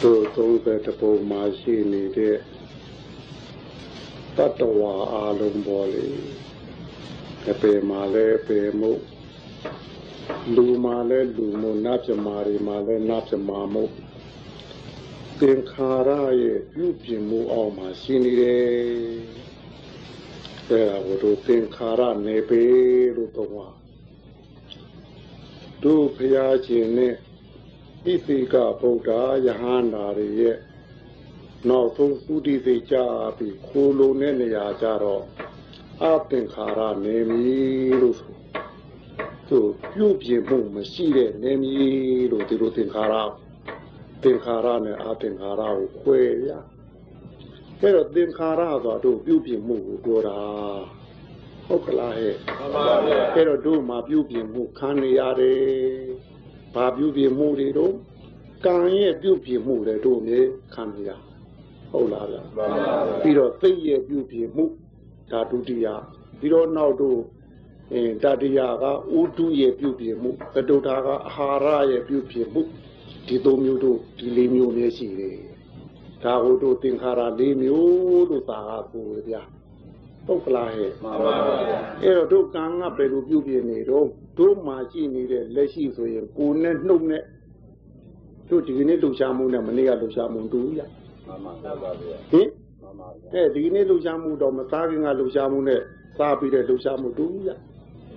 တို့30ပုံမှာရှိနေတဲ့တတ္တဝါအလုံးပေါ်လေအပေမှာလည်းအပေမှုလူမှာလည်းလူမှုနတ်ပြမာတွေမှာလည်းနတ်ပြမာမှုသင်္ခါရရဲ့ပြုပြင်မှုအောက်မှာရှိနေတယ်အဲဒါကိုတို့သင်္ခါရနေပေလို့တော့တို့ဘုရားရှင်နဲ့ဣတိကဗုဒ္ဓယဟန္တာတွေရဲ့နောက်ဆုံးသုတိစိတ်ကြပြီးခိုးလုံးတဲ့နေရာကြတော့အသင်္ခါရနေမည်လို့သူပြုပြင်မှုမရှိတဲ့နေမည်လို့ဒီလိုသင်္ခါရနဲ့အသင်္ခါရကိုခွဲရအဲ့တော့သင်္ခါရဆိုတော့ပြုပြင်မှုကိုပြောတာဟုတ်ကလားဟဲ့မှန်ပါဗျာအဲ့တော့တို့မှာပြုပြင်မှုခံနေရတယ်ဘာပြုပြင်မှုတွေတော့ကံရဲ့ပြုပြင်မှုတွေတို့မြေခံရဟုတ်လားဗျာမှန်ပါဗျာပြီးတော့သိရဲ့ပြုပြင်မှုဒါဒုတိယပြီးတော့နောက်တို့တတိယကဥတုရဲ့ပြုပြင်မှုကတုထာကအာဟာရရဲ့ပြုပြင်မှုဒီသုံးမျိုးတို့ဒီလေးမျိုးနဲ့ရှိတယ်ဒါကိုတို့သင်္ခါရလေးမျိုးလို့သာကိုဗျာပုတ်ကလာဟဲ့မှန်ပါဗျာအဲ့တော့တို့ကံကဘယ်လိုပြုပြင်နေတော့တို့မှာရှိနေတဲ့လက်ရှိဆိုရင်ကိုယ်နဲ့နှုတ်နဲ့တို့ဒီနေ့လှူရှားမှုနဲ့မနေ့ကလှူရှားမှုတူရမှန်ပါဗျာဟင်မှန်ပါဗျာအဲဒီနေ့လှူရှားမှုတော့မစားခင်ကလှူရှားမှုနဲ့စားပြီးတဲ့လှူရှားမှုတူရ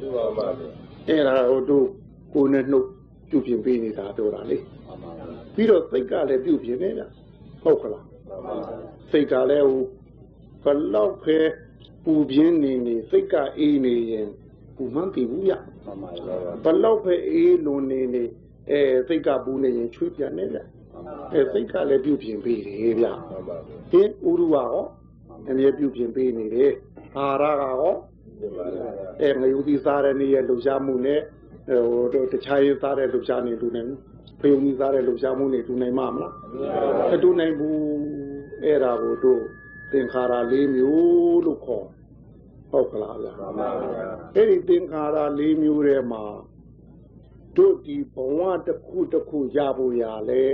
တူပါပါဗျာအဲ့ဒါဟိုတို့ကိုယ်နဲ့နှုတ်ပြုပြင်ပေးနေတာတို့တာလေမှန်ပါဗျာပြီးတော့စိတ်ကလည်းပြုပြင်နေလားဟုတ်ကလားမှန်ပါဗျာစိတ်ကလည်းဟိုဘလောက်ခဲပူပြင်းနေစိတ်ကအေးနေရင်ပူမှန်းတည်ဘူးရမှန်ပါဗျာဘလောက်ပဲအေးလွန်နေစိတ်ကပူနေရင်ချွေးပြန်နေဗျစိတ်ကလည်းပြုပြင်ပေးတယ်ဗျမှန်ပါဗျာဒီဥရုကရောအမြဲပြုပြင်ပေးနေတယ်အာရကရောငရုတ်သီးစားတဲ့နေ့ရဲ့လှူရှားမှုနဲ့ဟိုတို့တခြားရေးစားတဲ့လှူရှားနေလူနေဖယုံကြီးစားတဲ့လှူရှားမှုနေတူနိုင်မှာမလားမတူနိုင်ဘူးအဲ့ဒါကိုတို့သင်္ခါရလေးမျိုးလို့ခေါ်ဟုတ်ကလားဗျာမှန်ပါဗျာအဲ့ဒီသင်္ခါရလေးမျိုးထဲမှာတို့ဒီဘဝတစ်ခုရဖို့ရလဲ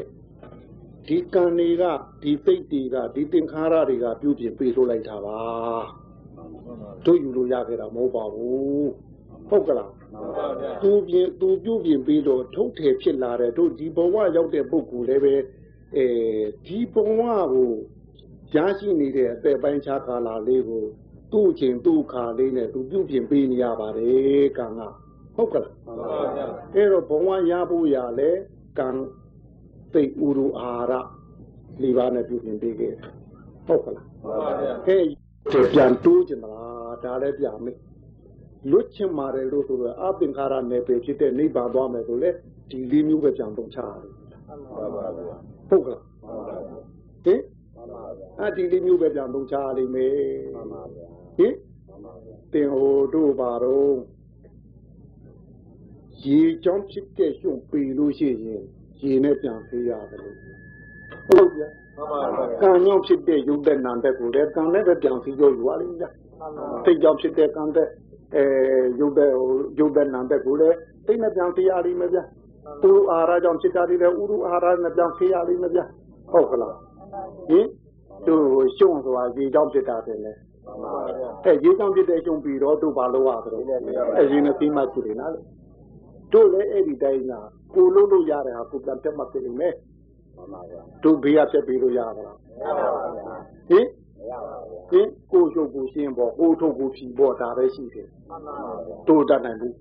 ဒီကံတွေကဒီစိတ်တွေကဒီသင်္ခါရတွေကပြုပြင်ပေးလို့လိုက်တာပါတို့ယူလို့ရခဲ့တာမဟုတ်ပါဘူးဟုတ်ကလားမှန်ပါဗျာသူပြုပြင်ပေးလို့ထုတ်တယ်ဖြစ်လာတဲ့တို့ဒီဘဝရောက်တဲ့ပုဂ္ဂိုလ်လည်းပဲဒီဘဝကိုရရှိနေတဲ့အသက်ပိုင်းခြားကာလလေးကိုသူ့ချိန်သူ့ခါလေးနဲ့သူပြုပြင်ပေးနေရပါတယ်ကံကဟုတ်ကလားမှန်ပါဗျာအဲ့တော့ဘဝရဖို့ရလဲကံသိဥရုအာရ၄ပါးနဲ့ပြုပြင်ပေးခဲ့ဟုတ်ကလားမှန်ပါဗျာအဲ့ပြန်တိုးကြမလားဒါလည်းပြန်မယ်လွတ်ချင်ပါတယ်လို့ဆိုတော့အသင်္ခါရနယ်ပယ်ဖြစ်တဲ့နိဗ္ဗာန်သွားမယ်ဆိုလဲဒီ၄မျိုးပဲပြန်သုံးချရတယ်မှန်ပါဗျာဟုတ်ကလားမှန်ပါဗျာဟင်ဒီလေးမျိုးပဲပြန်သုံးချရလိမ့်မယ်မှန်ပါဗျာဟင်တင်ဟိုတို့ပါတော့ရေကြောင်းဖြစ်တဲ့ရှုံပေလို့ရှိရင်ရေနဲ့ပြန်ဖေးရတယ်ဟုတ်ဗျာမှန်ပါဗျာကံကြောင့်ဖြစ်တဲ့ရုပ်တဲ့နာမ်တဲ့ကိုလည်းကံနဲ့ပဲပြန်ဖေးလို့ယူရလိမ့်ဗျာစိတ်ကြောင့်ဖြစ်တဲ့ကံတဲ့ရုပ်တဲ့နာမ်တဲ့ကိုလည်းစိတ်နဲ့ပြန်ဖေးရလိမ့်မယ်ဗျာဥရုအာဟာရကြောင့်ဖြစ်တာတွေလည်းဥရုအာဟာရနဲ့ပြန်ဖေးရလိမ့်မယ်ဗျာဟုတ်ကလားဟင်တို့ရှုံဆိုတာရေကြောင့်ဖြစ်တာတယ်လေရေကြောင့်ဖြစ်တဲ့ရှုံပြီးတော့တို့ဘာလို့ရသလဲရေနဲ့ပြီးမှဖြစ်နေလားတို့လည်းအဲ့ဒီတိုင်းကကိုလုံးလို့ရတဲ့ဟာကိုပြန်တက်မှဖြစ်နေမယ်တို့ဘေးကဖြစ်ပြီးလို့ရတာလားမရပါဘူးဟင်မရပါဘူးဟင်ကိုရှုပ်ကိုရှင်းပေါ့ကိုထုတ်ကိုဖြီပေါ့ဒါပဲရှိတယ်တို့တတ်နိုင်ဘူး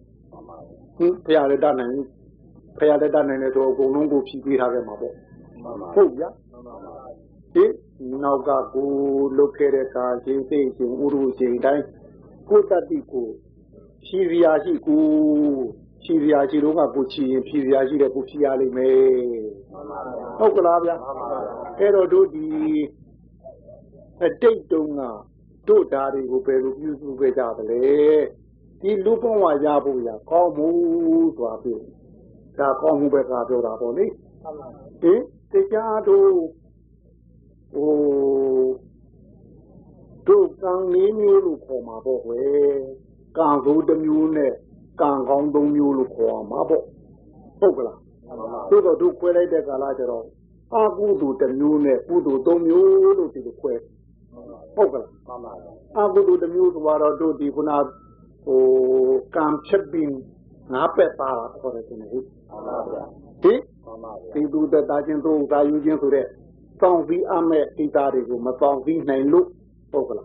ဟင်ဖရာလည်းတတ်နိုင်ဘူးဖရာလည်းတတ်နိုင်တယ်ဆိုအကုန်လုံးကိုဖြီပေးထားခဲ့မှာပေါ့ဟုတ်ဗျာဒီနောက်ကကိုလုတ်ခဲ့တဲ့ကာချင်းသိချင်းဥရုချင်းတိုင်းကိုတတ်တိကိုဖြီးရရှိကိုဖြီးရရှိတော့ကကိုချီရင်ဖြီးရရှိတဲ့ကိုဖြီးရလိမ့်မယ်ဟုတ်ကလားဗျာအဲ့တော့တို့ဒီအတိတ်တုန်းကတို့ဓာတ်တွေကိုဘယ်လိုပြုစုခဲ့ကြသလဲဒီလူဘဝရဖို့ရကောင်းမှုဆိုတာပြောဒါကောင်းမှုပဲကပြောတာပေါ့လေဟင်တရားတို့တို့ကံလေးမျိုးလို့ခေါ်မှာပေါ့ကွယ် càng số đâm nhu này càng không đông nhu lúc hòa mà bộ không cả tôi có đủ quay lại để cả lại rồi à cú đủ đâm nhu này cú đủ đông nhu lúc thì được quay không cả à cú đủ đâm nhu vào đó tôi đi kuna cam chất pin ngã bẹt ta là có thể này thì đủ để ta chân tôi ta yêu chân tôi đấy xong vì am mẹ thì ta đi cùng mà xong vì này lúc không cả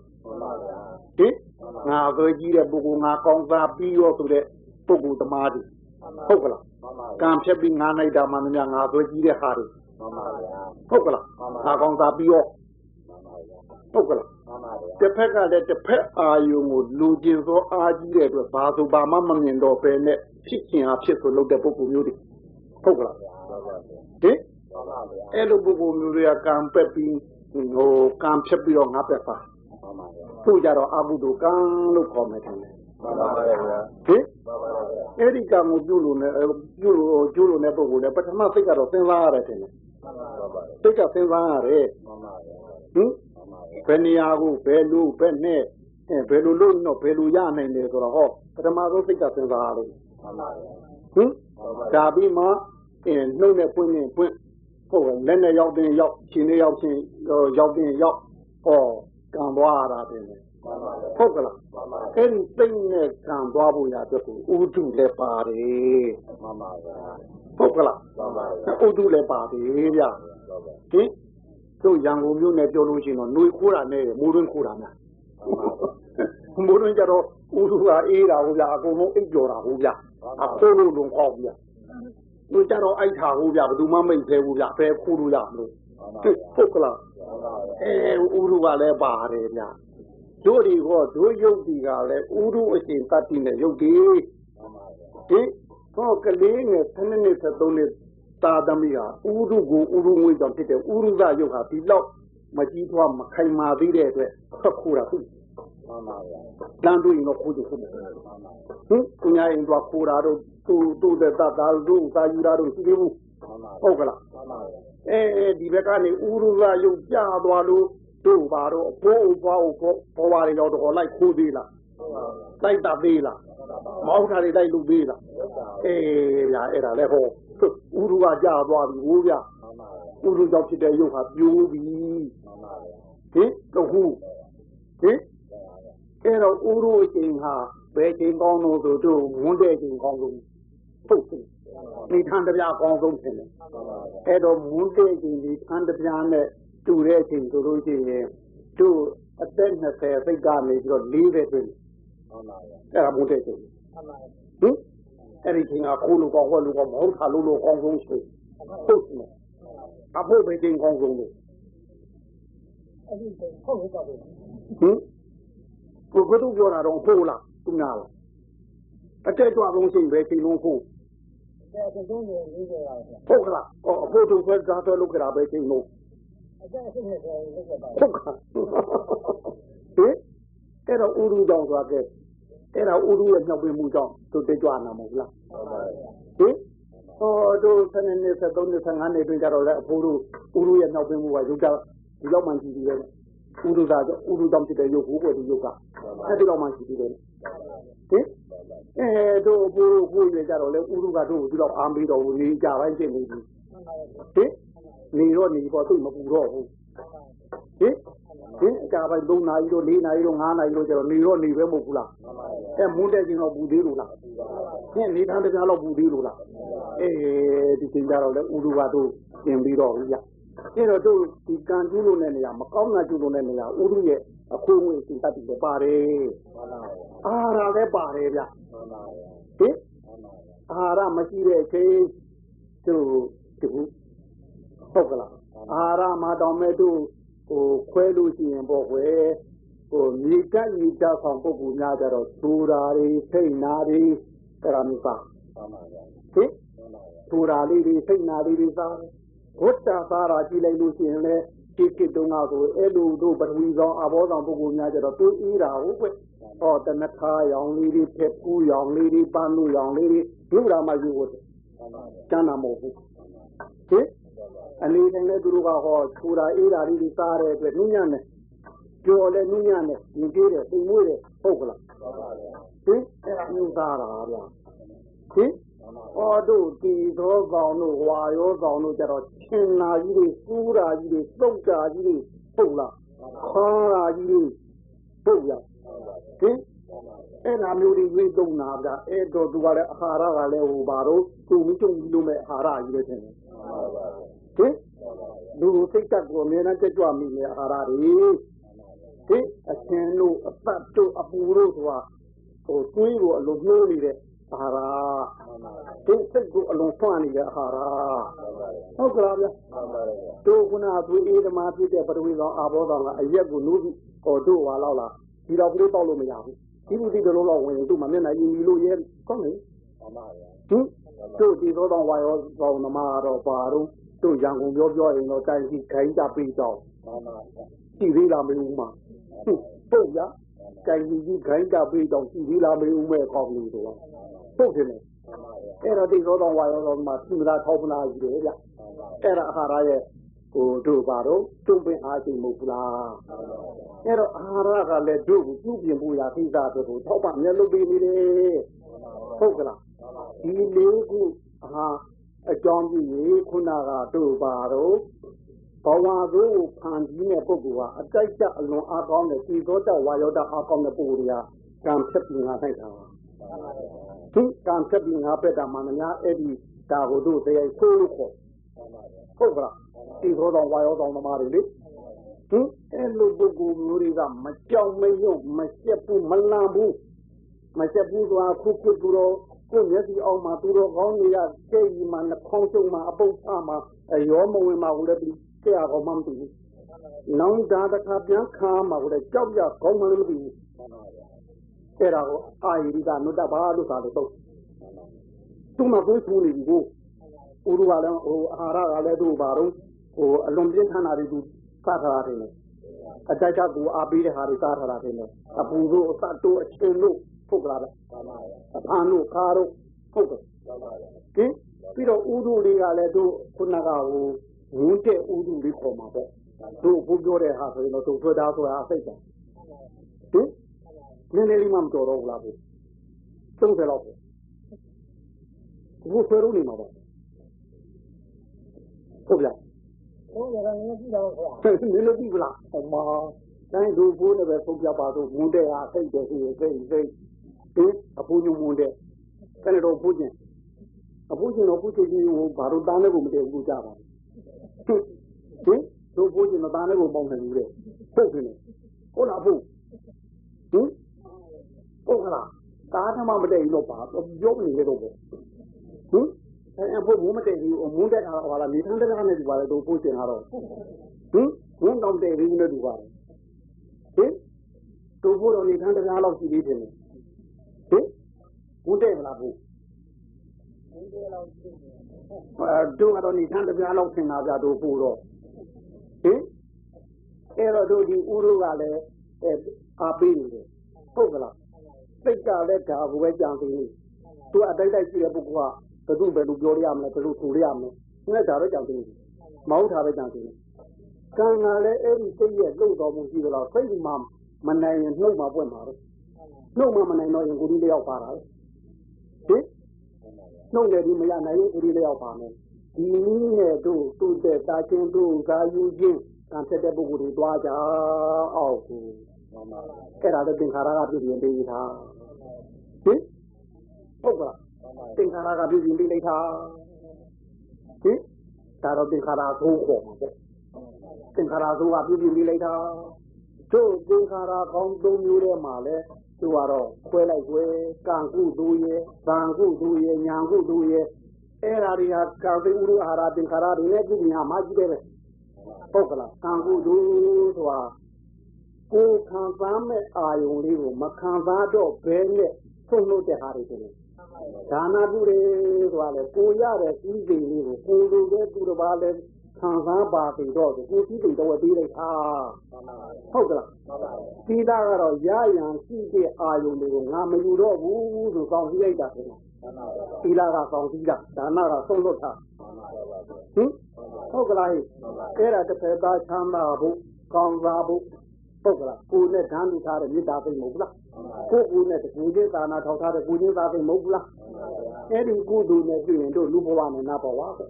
ngà với gì đấy bố ngà con ra bio tôi đấy bố tầm á đi không cả cam chất pin ngà này đã mà ngà với gì đấy hà đi không cả ngà con ra bio không cảจะแพ้กันเลยจะแพ้อายุงูลูจินโซอาจีเลยด้วยบาสุบามามันยังดอกเป็นเนี่ยพิจิงอาพิสุลูกเด็กพวกမျိုးดิဟုတ်ကလားဟင်အဲ့လိုပုဂ္ဂိုလ်မျိုးတွေကကံပက်ပြီးကံဖြတ်ပြီးတော့ငါပက်ပါသူ့ကြတော့အဘုဒ္ဓကံလို့ခေါ်မယ်ထင်တယ်မှန်ပါပါဗျာဟင်အဲ့ဒီကံကိုပြုလို့နဲ့ပုဂ္ဂိုလ်လည်းပထမစိတ်ကတော့စဉ်းစားရတယ်ထင်တယ်မှန်ပါပါစိတ်ကစဉ်းစားရတယ်မှန်ပါဗျာဟင်ဘယ်နေရာကိုဘယ်လိုဘယ်နဲ့ဘယ်လိုလို့တော့ဘယ်လိုရနိုင်တယ်ဆိုတော့ဟောပထမဆုံးစိတ်ကစဉ်းစားရတယ်မှန်ပါဗျာဟင်ဒါပြီးမှနှုတ်နဲ့ပွင့်ဟုတ်ကဲ့လက်နဲ့ရောက်တဲ့ရောက်ခြေနဲ့ရောက်ချင်းရောက်တဲ့ရောက်ဟောကံသွားရတာတင်တယ်ဟုတ်ကလားအဲ့ဒီသိနဲ့ကံသွားဖို့ရအတွက်ကိုဥဒုလည်းပါတယ်မှန်ပါဗျာဟုတ်ကလားမှန်ပါဗျာဥဒုလည်းပါတယ်ဗျာဟင်တို့ရန်ကုန်မြို့နယ်ပြောလို့ရှိရင်တော့နှွေခိုးတာနဲ့မိုးတွင်းခိုးတာများမိုးတွင်းကြတော့ဥဒုကအေးတာဟုတ်ဗျာအကုန်လုံးအိပ်ကြော်တာဟုတ်ဗျာအခိုးလို့လုံးခေါက်ဗျာတို့ကြတော့အိုက်ထားဟုတ်ဗျာဘယ်သူမှမိတ်သေးဘူးဗျာဘယ်ခိုးလို့ရမလို့ဟုတ်ကလားဥဒုကလည်းပါတယ်ဗျာတို့ဒီဟောတို့ယုတ်ဒီကလည်းဥဒုအရှင်တတ်တိနဲ့ယုတ်ဒီဒီဟောကလေးငယ်7နှစ်73နှစ်တာသမီးဟာဥဒုကိုဥဒုငွေကြောင့်ဖြစ်တယ်ဥဒုကယုတ်ဟာဒီလောက်မကြီးထွားမခိုင်မာသေးတဲ့အတွက်ဆက်ခိုးတာသူမှန်ပါဗျာတန်တို့ရင်တော့ခိုးကြခုမယ်ဟင်သူများရင်တော့ခိုးတာတော့သူ့တဲ့တတ်တာတို့သာယူတာတို့ရှိသေးဘူးဟုတ်ကလားမှန်ပါဗျာဒီဘက်ကနေဥဒုကယုတ်ကြသွားလို့တို့ပါတော့ဘိုးဘွားဘောဝါတွေတော့လိုက်ခိုးသေးလားလိုက်တာသေးလားမောက်တာတွေလိုက်လုပ်သေးလားဗျာအဲ့ဒါလည်းဟောဥဒုကကြာသွားပြီဟိုးဗျာဥဒုကြောင့်ဖြစ်တဲ့ရုပ်ဟာပြိုးပြီဟင်တော့ဟုတ်ဟင်အဲ့တော့ဥဒုအချိန်ဟာဘယ်ချိန်ကောင်းလို့ဆိုတို့ဝန်းတဲ့ချိန်ကောင်းလို့ဟုတ်ပြီဒီထန်တပြားကောင်းဆုံးဖြစ်တယ်အဲ့တော့ဝန်းတဲ့ချိန်ဒီထန်တပြားနဲ့တူတဲ့အချိန်ဆိုလို့ရှိရင်တို့အသက်20စိတ်ကနေပြီးတော့40တွင်အဲ့ဒါဝန်းတဲ့ချိန်ဟင်အဲ့ဒီချိန်ကခိုးလို့ကောင်းဟောလို့ကောင်းမဟုတ်တာလို့ကောင်းဆုံးရှိဟုတ်တယ်အဖို့ပဲချိန်ကောင်းဆုံးလို့အဲ့ဒီဟုတ်ဟုတ်ပါဘူးဟင်ကိုတို့ပြောတာတော့ဖို့လားသူများလားအတက်ကြွဆုံးချိန်ပဲချိန်လုံးဖို့အဲ့ဒါသုံးနေ40ပါဟုတ်ကလားအဖို့တို့ဆွဲစားဆွဲလုပ်ကြတာပဲချိန်လုံးအဲ့ဒါစိတ်နဲ့ပြောလုပ်တာဟုတ်ကဲ့ဟင်အဲ့တော့ဥရုကြောင့်သွားခဲ့အဲ့ဒါဥရုရဲ့မြောက်ပင်မှုကြောင့်သူတက်ကြွနာမဟုတ်လားဟင်တို့7နှစ်73နှစ်15နှစ်တွင်ကြတော့လေအဖိုးတို့ဥရုရဲ့မြောက်ပင်မှုကရုပ်ကြဒီလောက်မှရှိသေးတယ်ဥရုသာဥရုကြောင့်ဖြစ်တဲ့ရုပ်ကိုဒီရုပ်ကအဲ့ဒီလောက်မှရှိသေးတယ်ဟင်တို့အဖိုးတို့ကိုရကြတော့လေဥရုကတို့ဒီလောက်အားမေးတော့နေကြပိုင်းဖြစ်နေပြီဟင်နေတော့နေပေါ့သူ့မပူတော့ဘူးဟင်အကြပိုင်း3နာရီတော့4နာရီတော့5နာရီတော့ကျတော့နေတော့နေပဲမဟုတ်ဘူးလားမွန်းတဲ့ချင်းတော့ပူသေးလို့လားဟင်နေထမ်းတပြားတော့ပူသေးလို့လားဒီချိန်ကြတော့လေဥရုကတို့ပြင်ပြီးတော့ဘူးဗျအဲ့တော့တို့ဒီကံကျူးလို့တဲ့နေရာမကောင်းတာကျူးလို့တဲ့နေရာဥရုရဲ့အခိုးငွေစိတ်တတ်ပြီးပါတယ်အာရလည်းပါတယ်ဗျဟင်အာရမရှိတဲ့အချိန်တို့ဒီဟုတ်ကလားအာရမှာတောင်မဲ့တို့ခွဲလို့ရှိရင်ပေါ့ကွယ်မြေကပ်မြေကြဆောင်ပုဂ္ဂိုလ်များကြတော့ထူတာတွေစိတ်နာတွေအဲ့ဒါမျိုးစားဟင်ထူတာလေးတွေစိတ်နာလေးတွေစားဘုဒ္ဓသာရာကြည့်လိုက်လို့ရှိရင်လည်းဒီတုန်းကဆိုအဲ့လိုတို့ပထဝီဆောင်အဘောဆောင်ပုဂ္ဂိုလ်များကြတော့တွေးအေးတာဟုတ်ကွယ်တနခါရောင်လေးတွေဖက်ကူးရောင်လေးတွေပန်းလို့ရောင်လေးတွေလူရာမယူဖို့ကျမ်းနာမဟုတ်ဘူးဟင်အနေနဲ့လည်းသူတို့ကဟောထူတာအေးတာလေးတွေစားတဲ့အတွက်နုညံ့တယ်ကြော်လည်းနုညံ့တယ်ရင်ကျေးတယ်သိမ်မွေးတယ်ဟုတ်ကလား ဟင်အဲ့ဒါဥသားတာဗျာဟင်အော်တို့ဒီသောကောင်တို့ဝါရောကောင်တို့ကြတော့ရှင်နာကြီးတွေစူးတာကြီးတွေတုတ်တာကြီးတွေပုတ်လားခေါင်းတာကြီးတွေပုတ်ရဟင်အဲ့နာမျိုးတွေရွေးသုံးတာဗျာအဲ့တော့သူကလည်းအာဟာရကလည်းဟိုပါတော့သူမိချုံကြီးလို့မဲ့အာဟာရကြီးတွေထင်တယ်ဟင်လူစိတ်တက်ကိုအများနဲ့ကြွမိနေအာဟာရတွေဟင်အချင်းတို့အပတ်တို့အပူတို့ဆိုတာဟိုတွေးကိုအလိုနှိုးနေတဲ့အာဟာရဒီစိတ်ကိုအလွန်ဖွင့်နေတဲ့အာဟာရဟုတ်ကလားဗျာတို့ခုနသွေးအေးဓမ္မဖြစ်တဲ့ပထဝီကောင်အာဘောကောင်ကအရက်ကိုနိုးပြီးဟောတို့ဟာလောက်လားဒီတော့ဘလို့တောက်လို့မရဘူးဒီလိုဒီလိုတော့ဝင်တို့မှမျက်နှာရင်းပြီးလို့ရဲကောင်းလေမှန်ပါဗျာဟင်တို့ဒီသောတော်ဝါရောကောင်သမားတော့ပါတော့တို့ရန်ကုန်ပြောရင်တော့တိုင်းကြီးခိုင်းကြပြီးတော့မှန်ပါဗျာကြည့်သေးလားမင်းဦးမဟုတ်ရတိုင်းကြီးခိုင်းကြပြီးတော့ကြည့်သေးလားမင်းဦးမဲ့ကောင်းလို့တော့ဟုတ်တယ်လေအဲ့တော့ဒီသောတော်ဝါရောကောင်မှာသီမလားထောက်မလားကြီးတယ်ဗျအဲ့ဒါအာဟာရရဲ့ဟိုတို့ပါတော့တွန်းပင်အားချိန်မဟုတ်ဘူးလားအဲ့တော့အာဟာရကလည်းတို့ကိုပြုပြင်ဖို့ရာသိတာတို့ထောက်ပမျက်လုံးပေးနေတယ်ဟုတ်ကလားဒီလေးခုအကြောင်းပြုရင်ခုနကတို့ပါတော့ဘဝကိုဖန်ပြီးတဲ့ပုဂ္ဂိုလ်ကအတိုက်ကြအလွန်အားကောင်းတဲ့ဒီသောတဝါယောတအားကောင်းတဲ့ပုဂ္ဂိုလ်တွေကကံဖြတ်ပြီးငါနိုင်တာဒီကံဖြတ်ပြီးငါပက်တာမှများအဲ့ဒီဒါကိုတို့တရားဆိုးလို့ခေါ်ဟုတ်ကလားဒီသောတော်ဝါယောတော်သမားတွေလေသူအဲ့လိုပုဂ္ဂိုလ်မျိုးတွေကမကြောက်မရွံ့မရှက်ဘူးမလန့်ဘူးမရှက်ဘူးဆိုတာခုခုသူတော်ကိုမျက်စိအောင်မှာသူတော်ကောင်းတွေကကျဲကြီးမှာနှခေါင်းကျုံမှာအပုပ်ချမှာရောမဝင်မှာဘူးလေဒီကျဲအောင်မှမသိဘူးနောင်တာတစ်ခါပြန်ခါမှာကိုလေကြောက်ကြကောင်းမှလည်းမသိဘူးအဲ့ဒါကိုအာယိရိကနုတ္တဘာလို့သာလို့တော့သူ့မှာကိုယ်ထူနေပြီကိုဥရကလည်းဟိုအာဟာရကလည်းတို့ပါတော့ဟိုအလွန်ပြင်းထန်တာတွေသူစားထားတယ်လေအကြိုက်ချကူအားပေးတဲ့ဟာတွေစားထားတာတယ်လေအပူတို့အစတို့အချင်းတို့ဟုတ်ကလားဗျအဖန်တို့ခါတို့ဟုတ်ကဲ့ဟင်ပြီးတော့ဥဒုလေးကလည်းတို့ခုနကဟိုဝန်းတဲ့ဥဒုလေးခေါ်မှာပေါ့တို့ဘုပြောတဲ့ဟာဆိုရင်တော့တို့ထွက်တာဆိုတာအစိတ်ပါဟင်နည်းနည်းလေးမှမတော်တော့ဘူးလားဘု30လောက်ပေါ့ဘုဆွဲလို့နေမှာပေါ့ဟုတ်ဗျာဟုတ်တယ်ကလည်းကြည့်တော့ခေါ်နည်းလို့ကြည့်ပလားဟောမှာတိုင်းတို့ဘိုးလည်းပဲဖုတ်ပြပါတော့ဝန်းတဲ့ဟာစိတ်တယ်စိတ်အပူညုံမွန်းတဲ့အဲ့တော့ဖူးခြင်းအပူခြင်းတော့ဖူးခြင်းကြီးဟိုဘာလို့သားနဲ့ကိုမတည့်ဘူးကြပါဟင်တို့ဖူးခြင်းတော့သားနဲ့ကိုပေါင်းနေဘူးတဲ့ဟုတ်တယ်ဟုတ်လားဖူးဟင်ဟုတ်ကလားသားထမမတည့်ဘူးတော့ပါပြောနေလေတော့ပေါ့ဟင်အဲ့ဖူးဘူးမတည့်ဘူးမွန်းတဲ့ဟာဟာလာနေထန်းတဲ့ကနေဒီပါလေတို့ဖူးခြင်းကတော့ဟင်ဝန်းတောင်တည့်ဘူးနဲ့ဒီပါဟင်တို့ဖူးတော့နေထန်းတဲ့လောက်ရှိသေးတယ်ဟင်ဘုဒ္ဓမလားဘုတို့ကတော့နေထမ်းတစ်ပြားလောက်ထင်တာပြတို့ပို့တော့ဟင်အဲ့တော့တို့ဒီဥရုကလည်းအားပေးနေတယ်ဟုတ်ကလားစိတ်ကလည်းဒါကိုပဲကြံသိနေသူအတိုက်တိုက်ရှိတဲ့ပုဂ္ဂိုလ်ကဘယ်သူဘယ်လိုပြောရမလဲဘယ်လိုထူရမလဲငါဒါပဲကြံသိနေမဟုတ်တာပဲကြံသိနေကံကလည်းအဲ့ဒီစိတ်ရဲ့လှုပ်တော်မှုရှိသလားစိတ်မှမနိုင်ရင်နှုတ်မှပွင့်မှာတော့နှုတ်မှမနိုင်တော့ရင်ကိုယ်ဒီတယောက်ပါတာဟင်နှုတ်လည်းဒီမရနိုင်ရင်ကိုယ်ဒီတယောက်ပါမယ်ဒီနည်းနဲ့တို့သူ့တဲ့တာချင်းတို့သာယူချင်းကံဖြစ်တဲ့ပုဂ္ဂိုလ်တွေတွားကြအောင်ကိုအဲ့ဒါလည်းသင်္ခါရကပြုပြင်ပေးထားဟင်ဟုတ်ကလားသင်္ခါရကပြုပြင်ပေးလိုက်တာဟင်ဒါတော့သင်္ခါရသိုးခေါ်မှာပေါ့သင်္ခါရသိုးကပြုပြင်ပေးလိုက်တာတို့သင်္ခါရကောင်း၃မျိုးထဲမှာလဲသူကတော့ခွဲလိုက်ခွဲကံကုသိုလ်ရဲ့ဗံကုသိုလ်ရဲ့ညာကုသိုလ်ရဲ့အဲ့ဓာတွေကကာသိဥရအာဟာရသင်္ခါရတွေနဲ့ပြုညာမှကြီးတယ်ပဲဟုတ်ကလားကံကုသိုလ်ဆိုတာကိုယ်ခံစားမဲ့အာယုံလေးကိုမခံစားတော့ဘဲနဲ့ဆုံးလို့တဲ့ဟာတွေဆိုရင်ဒါနာပြုတယ်ဆိုတာလေကိုရတဲ့ဤစိန်လေးကိုကိုလိုပဲသူတစ်ပါးလဲခံစားပါပြီတော့ကိုကြည့်တယ်တော့ပြီးလိုက်တာဟုတ်ကလားဒီသားကတော့ရရန်ရှိတဲ့အာယုန်တွေကိုငါမယူတော့ဘူးဆိုကောင်းပြီးလိုက်တာခင်ဗျဒီသားကကောင်းပြီးတာဒါနကဆုံးလွတ်တာဟင်ဟုတ်ကလားအဲ့ဒါတစ်ဖက်သားချမ်းသာဖို့ကောင်းစားဖို့ဟုတ်ကလားကိုနဲ့ဓာန်လူထားတဲ့မေတ္တာသိမ့်မဟုတ်လား ကိုကူနဲ့တကူချင်းသာနာထောက်ထားတဲ့ကူချင်းသားသိမဟုတ်ဘူးလားအဲ့ဒီကုသိုလ်နဲ့တွေ့ရင်တို့လူဘဝနဲ့နတ်ဘဝပဲ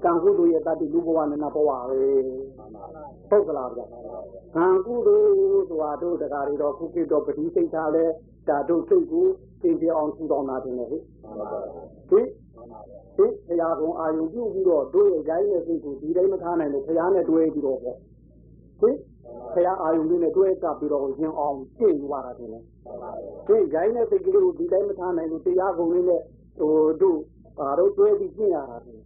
ကံကုသိုလ်ရဲ့တတိလူဘဝနဲ့နတ်ဘဝပဲဟုတ်ကလားဗျကံကုသိုလ်ဆိုတာတို့တရားတွေတော့ခုကိတော့ပတိစိတ်ထားလဲဒါတို့စိတ်ကိုသိပြအောင်ထူထောင်တာတင်လေဟိဘုရားကုံအာယုပြုပြီးတော့တို့ရဲ့ရိုင်းတဲ့စိတ်ကိုဒီတိုင်းမထားနိုင်လို့ဘုရားနဲ့တွဲပြီးတော့ပေါ့ဘုရားအာယုလေးနဲ့တွဲကပ်ပြီးတော့ရင်အောင်ကျင့်ယူရတာတင်လေရိုင်းတဲ့စိတ်ကလေးကိုဒီတိုင်းမထားနိုင်လို့တရားကုံလေးနဲ့တို့တို့တွဲပြီးကျင့်ရတာတင်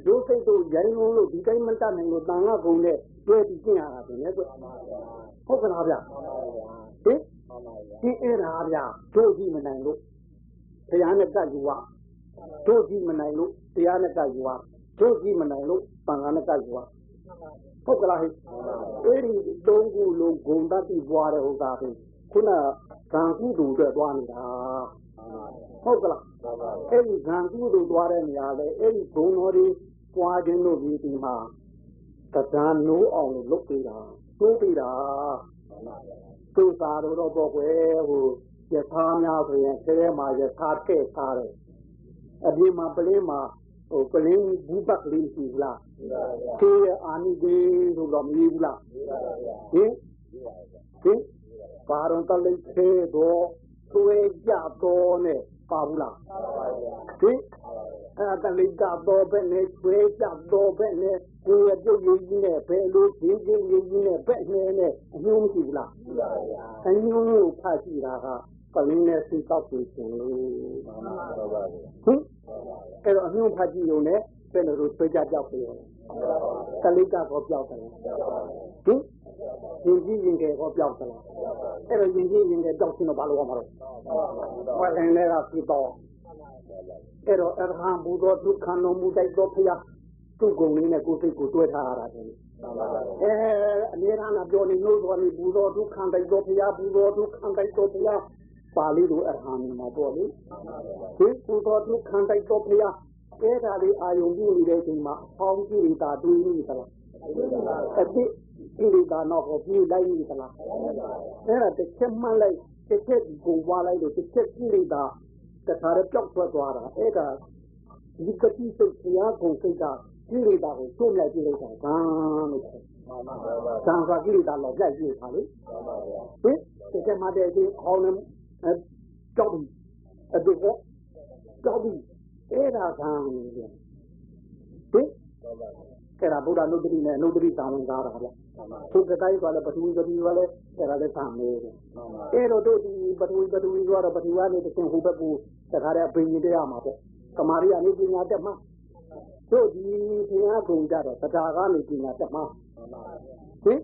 တို့စိတ်တို့ရိုင်းလုံးလို့ဒီတိုင်းမတတ်နိုင်လို့တန်ခါကုံနဲ့တွဲပြီးကျင့်ရတာတင်လေဟုတ်ကလားဗျဒီအဲ့ဒါဗျတို့ကြည့်မနိုင်လို့ဘုရားနဲ့ကပ်ယူရတို့ကြည့်မနိုင်လို့တရားနဲ့ကပ်ယူရတို့ကြည့်မနိုင်လို့တန်ခါနဲ့ကပ်ယူရဟုတ်ကလားဟဲ့အဲ့ဒီသုံးခုလုံးဂုံတတ်ပြီးပွားတဲ့ဥစ္စာပဲခုနကံကုသိုလ်အတွက်သွားနေတာဟုတ်ကလားအဲ့ဒီကံကုသိုလ်သွားတဲ့နေရာလေအဲ့ဒီဂုံတော်တွေပွားခြင်းတို့ဒီမှာတရားနိုးအောင်လုပ်ပေးတာတိုးပေးတာသူစားတော့ပေါ့ကွယ်ဟိုရထားများဆိုရင်ခဲမှာရထားထည့်ထားတယ်အပြင်မှာပလင်းမှာဟိုပလင်းဘူးပတ်လေးရှိလားဒီအာနိဒီဆိုတော့မီးဘူးလားဟင်ဘာတော့တလိတ်သေးတော့သွေးကြတော့နဲ့ပါဘူးလားဟင်အဲ့တလိတ်ကတော့ပဲနဲ့သွေးကြတော့ပဲနဲ့ကိုယ်ပြုတ်ရည်ကြီးနဲ့ဘယ်လိုဒီကြီးရည်ကြီးနဲ့ပဲနဲ့အညွှန်းမရှိဘူးလားအညွှန်းကိုဖတ်ကြည့်တာကပလင်းနဲ့စိတ်ကောက်ပြီးရှင်လို့ဟင်အဲ့တော့အညွှန်းဖတ်ကြည့်ရုံနဲ့ဘယ်လိုသွေးကြပြောက်ပြီးရောတလိတ်ကတော့ပြောက်တယ်ဟင်ရင်ကြီးရင်ကဲတော့ပြောက်တယ်အဲ့တော့ရင်ကြီးရင်ကဲပြောက်ရှင်တော့ဘာလို့ရမှာလဲဝိုင်းလည်းကပြီးတော့အဲ့တော့အရဟံဘုဒ္ဓဒုက္ခနောမူတိုက်တော်ဖျားသူ့ဂုံလေးနဲ့ကိုယ်စိတ်ကိုတွဲထားရတာတယ်အမြဲတမ်းပြောနေလို့ဆိုရင်ဘုဒ္ဓဒုက္ခတိုက်တော်ဖျားဘုဒ္ဓဒုက္ခတိုက်တော်ဖျားပါဠိလိုအရဟံမှာပေါ့လေဒီဘုဒ္ဓဒုက္ခတိုက်တော်ဖျားအဲ့ဒါလေးအာယုံပြုနေတဲ့အချိန်မှာအပေါင်းကြည့်တာတွေးနေသလားအတိကိလေသာတော့ကိုပြေးလိုက်နေသလားအဲ့ဒါတစ်ချက်မှလိုက်တစ်ချက်ကိုပွားလိုက်လို့တစ်ချက်ကိလေသာတခါတည်းပြောက်ထွက်သွားတာအဲ့ဒါဒီကတိစိတ်တရားကိုစိတ်ကကိလေသာကိုတွန်းလိုက်ပြလိုက်တာဘာလို့လဲသံဃာကိလေသာတော့လိုက်ပြတာလေဟင်တစ်ချက်မှတည်းဒီအောင်းနေကြောက်ပြီးအဲ့ဒါကြောက်ပြီးအဲ့ဒါကံနေတယ်ဟင်အဲ့ဒါဗုဒ္ဓနုတ္တိနဲ့နုတ္တိသာဝင်ကားတာဗျသူကတိုင်းကလည်းပထဝီကလည်းအဲ့ဒါလည်းသံနေတယ်အဲ့တော့တို့ဒီပထဝီဆိုတော့ပထဝီကနေတစ်ဆင့်ဟိုဘက်ကိုတခါတည်းဘိညာတရားမှာပေါ့ကမာရီကနေပညာတက်မှာတို့ဒီဘုရားကုံကြတော့တရားကနေပညာတက်မှာဟင်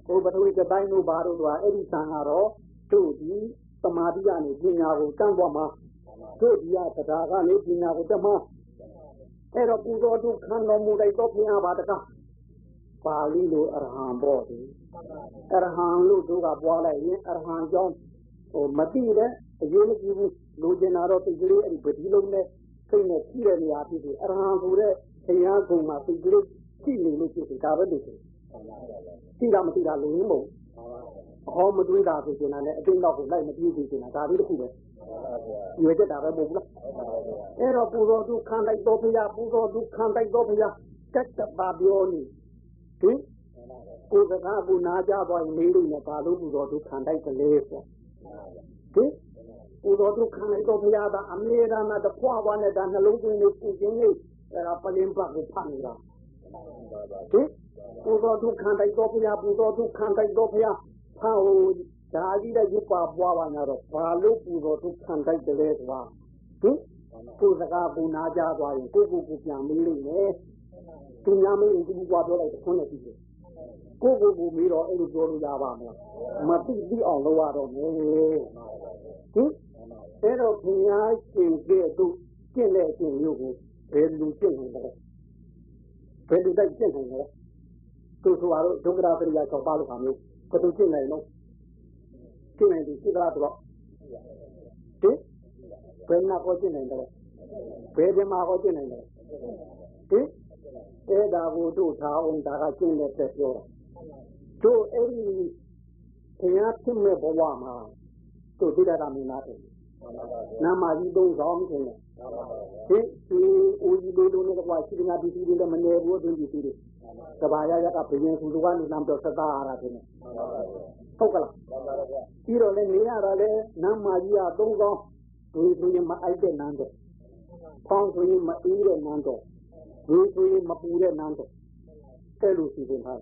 ဟိုပထဝီကတိုင်းတို့ဘာတို့ဆိုတာအဲ့ဒီသံကတော့တို့ဒီသမာဓိကနေပညာကိုတန်းသွားမှာတို့ဒီကတရားကနေပညာကိုတက်မှာအဲ့တော့ပူဇော်တုခံတော်မူလိုက်တော့ဘုရားပါတကားပါဠိလိုအရဟံပေါ့ဒီအရဟံလို့တို့ကပွားလိုက်ရင်အရဟံကြောင့်ဟိုမတိတဲ့အရေးမကြီးဘူးလူကျင်တာတော့တိတ်ကလေးအဲ့ဒီပတိလုံးနဲ့စိတ်နဲ့ကြည့်တဲ့နေရာဖြစ်ပြီးအရဟံဆိုတဲ့ဘုရားကုံမှာတိတ်ကလေးကြည့်နေလို့ဖြစ်တယ်ဒါပဲလို့ဆိုကြည့်တာမကြည့်တာလူရင်းမဟုတ်အဟောမတွေးတာဆိုကျင်တာနဲ့အတင်းတော့ကိုလိုက်မပြေးသေးချင်တာဒါလေးတစ်ခုပဲရွေချက်တာပဲမဟုတ်ဘူးလားအဲ့တော့ပူဇော်တုခံလိုက်တော့ဘုရားပူဇော်တုခံလိုက်တော့ဘုရားတက်တပါပြောနေဟင်ကိုယ်ကကူနာကြသွားရင်လေးလေးနဲ့ဘာလို့ပူဇော်တုခံလိုက်ကလေးဆိုဟင်ပူဇော်တုခံလိုက်တော့ဘုရားကအမေရာနာတဖွားဝါနဲ့ဒါနှလုံးသွင်းနေပူခြင်းနေအဲ့ဒါပလင်းပတ်ကိုဖတ်နေတာဟင်ပူဇော်တုခံလိုက်တော့ဘုရားပူဇော်တုခံလိုက်တော့ဘုရားဟောဒါကြီးတဲ့ရုပ်ပါပွားပါညာတော့ဘာလို့ပူဇော်တုခံလိုက်တယ်လဲဆိုတာဟင်ကိုယ်စကားပူနာကြသွားရင်ကိုပြန်မေးလိမ့်မယ်သူများမေးရင်သူကပြောလိုက်တဲ့ခွန်းနဲ့ပြီးတယ်ကိုမေးတော့အဲ့လိုပြောလို့ရပါမလားမသိအောင်လုပ်ရတော့မယ်ဟင်အဲ့တော့ဘုရားရှင်ကဲ့သို့ကျင့်တဲ့အကျင့်မျိုးကိုဘယ်လိုကျင့်နိုင်လဲဘယ်လိုတိုက်ကျင့်နိုင်လဲသူဆိုတော့ဒုက္ခရာပရိယာ၆ပါးလို့ခါမျိုးဘယ်လိုကျင့်နိုင်လို့ကျင့်နိုင်ဒီစိတ်သားတော့ဟင်ဘယ်နာကိုကျင့်နိုင်တယ်ဘယ်ဒီမှာကိုကျင့်နိုင်တယ်ဟင်အဲ့ဒါကိုတို့ထားအောင်ဒါကကျင့်တဲ့တက်ပြောတာတို့အဲ့ဒီ တရားဖြစ်မဲ့ဘဝမှာတို့သိတာမင်းသားတယ်နာမကြီးသုံးဆောင်ခင်ဒီဦးကြီးလိုလိုနဲ့ကွာရှိတဲ့ငါဒီဒီလည်းမနေဘူးသူကြီးတွေကဘာရရကဘယင်သူကနေနမ်တော့သတာရတာတယ်ဟုတ်ကလားပြီးတော့လည်းနေရတာလည်းနာမကြီးကသုံးဆောင်ဒီဆိုရင်မအိုက်တဲ့နန်းတော့ဖောင်းဆိုရင်မအေးတဲ့နန်းတော့ဒီဆိုရင်မပူတဲ့နန်းတော့တဲ့လူစီစဉ်ထား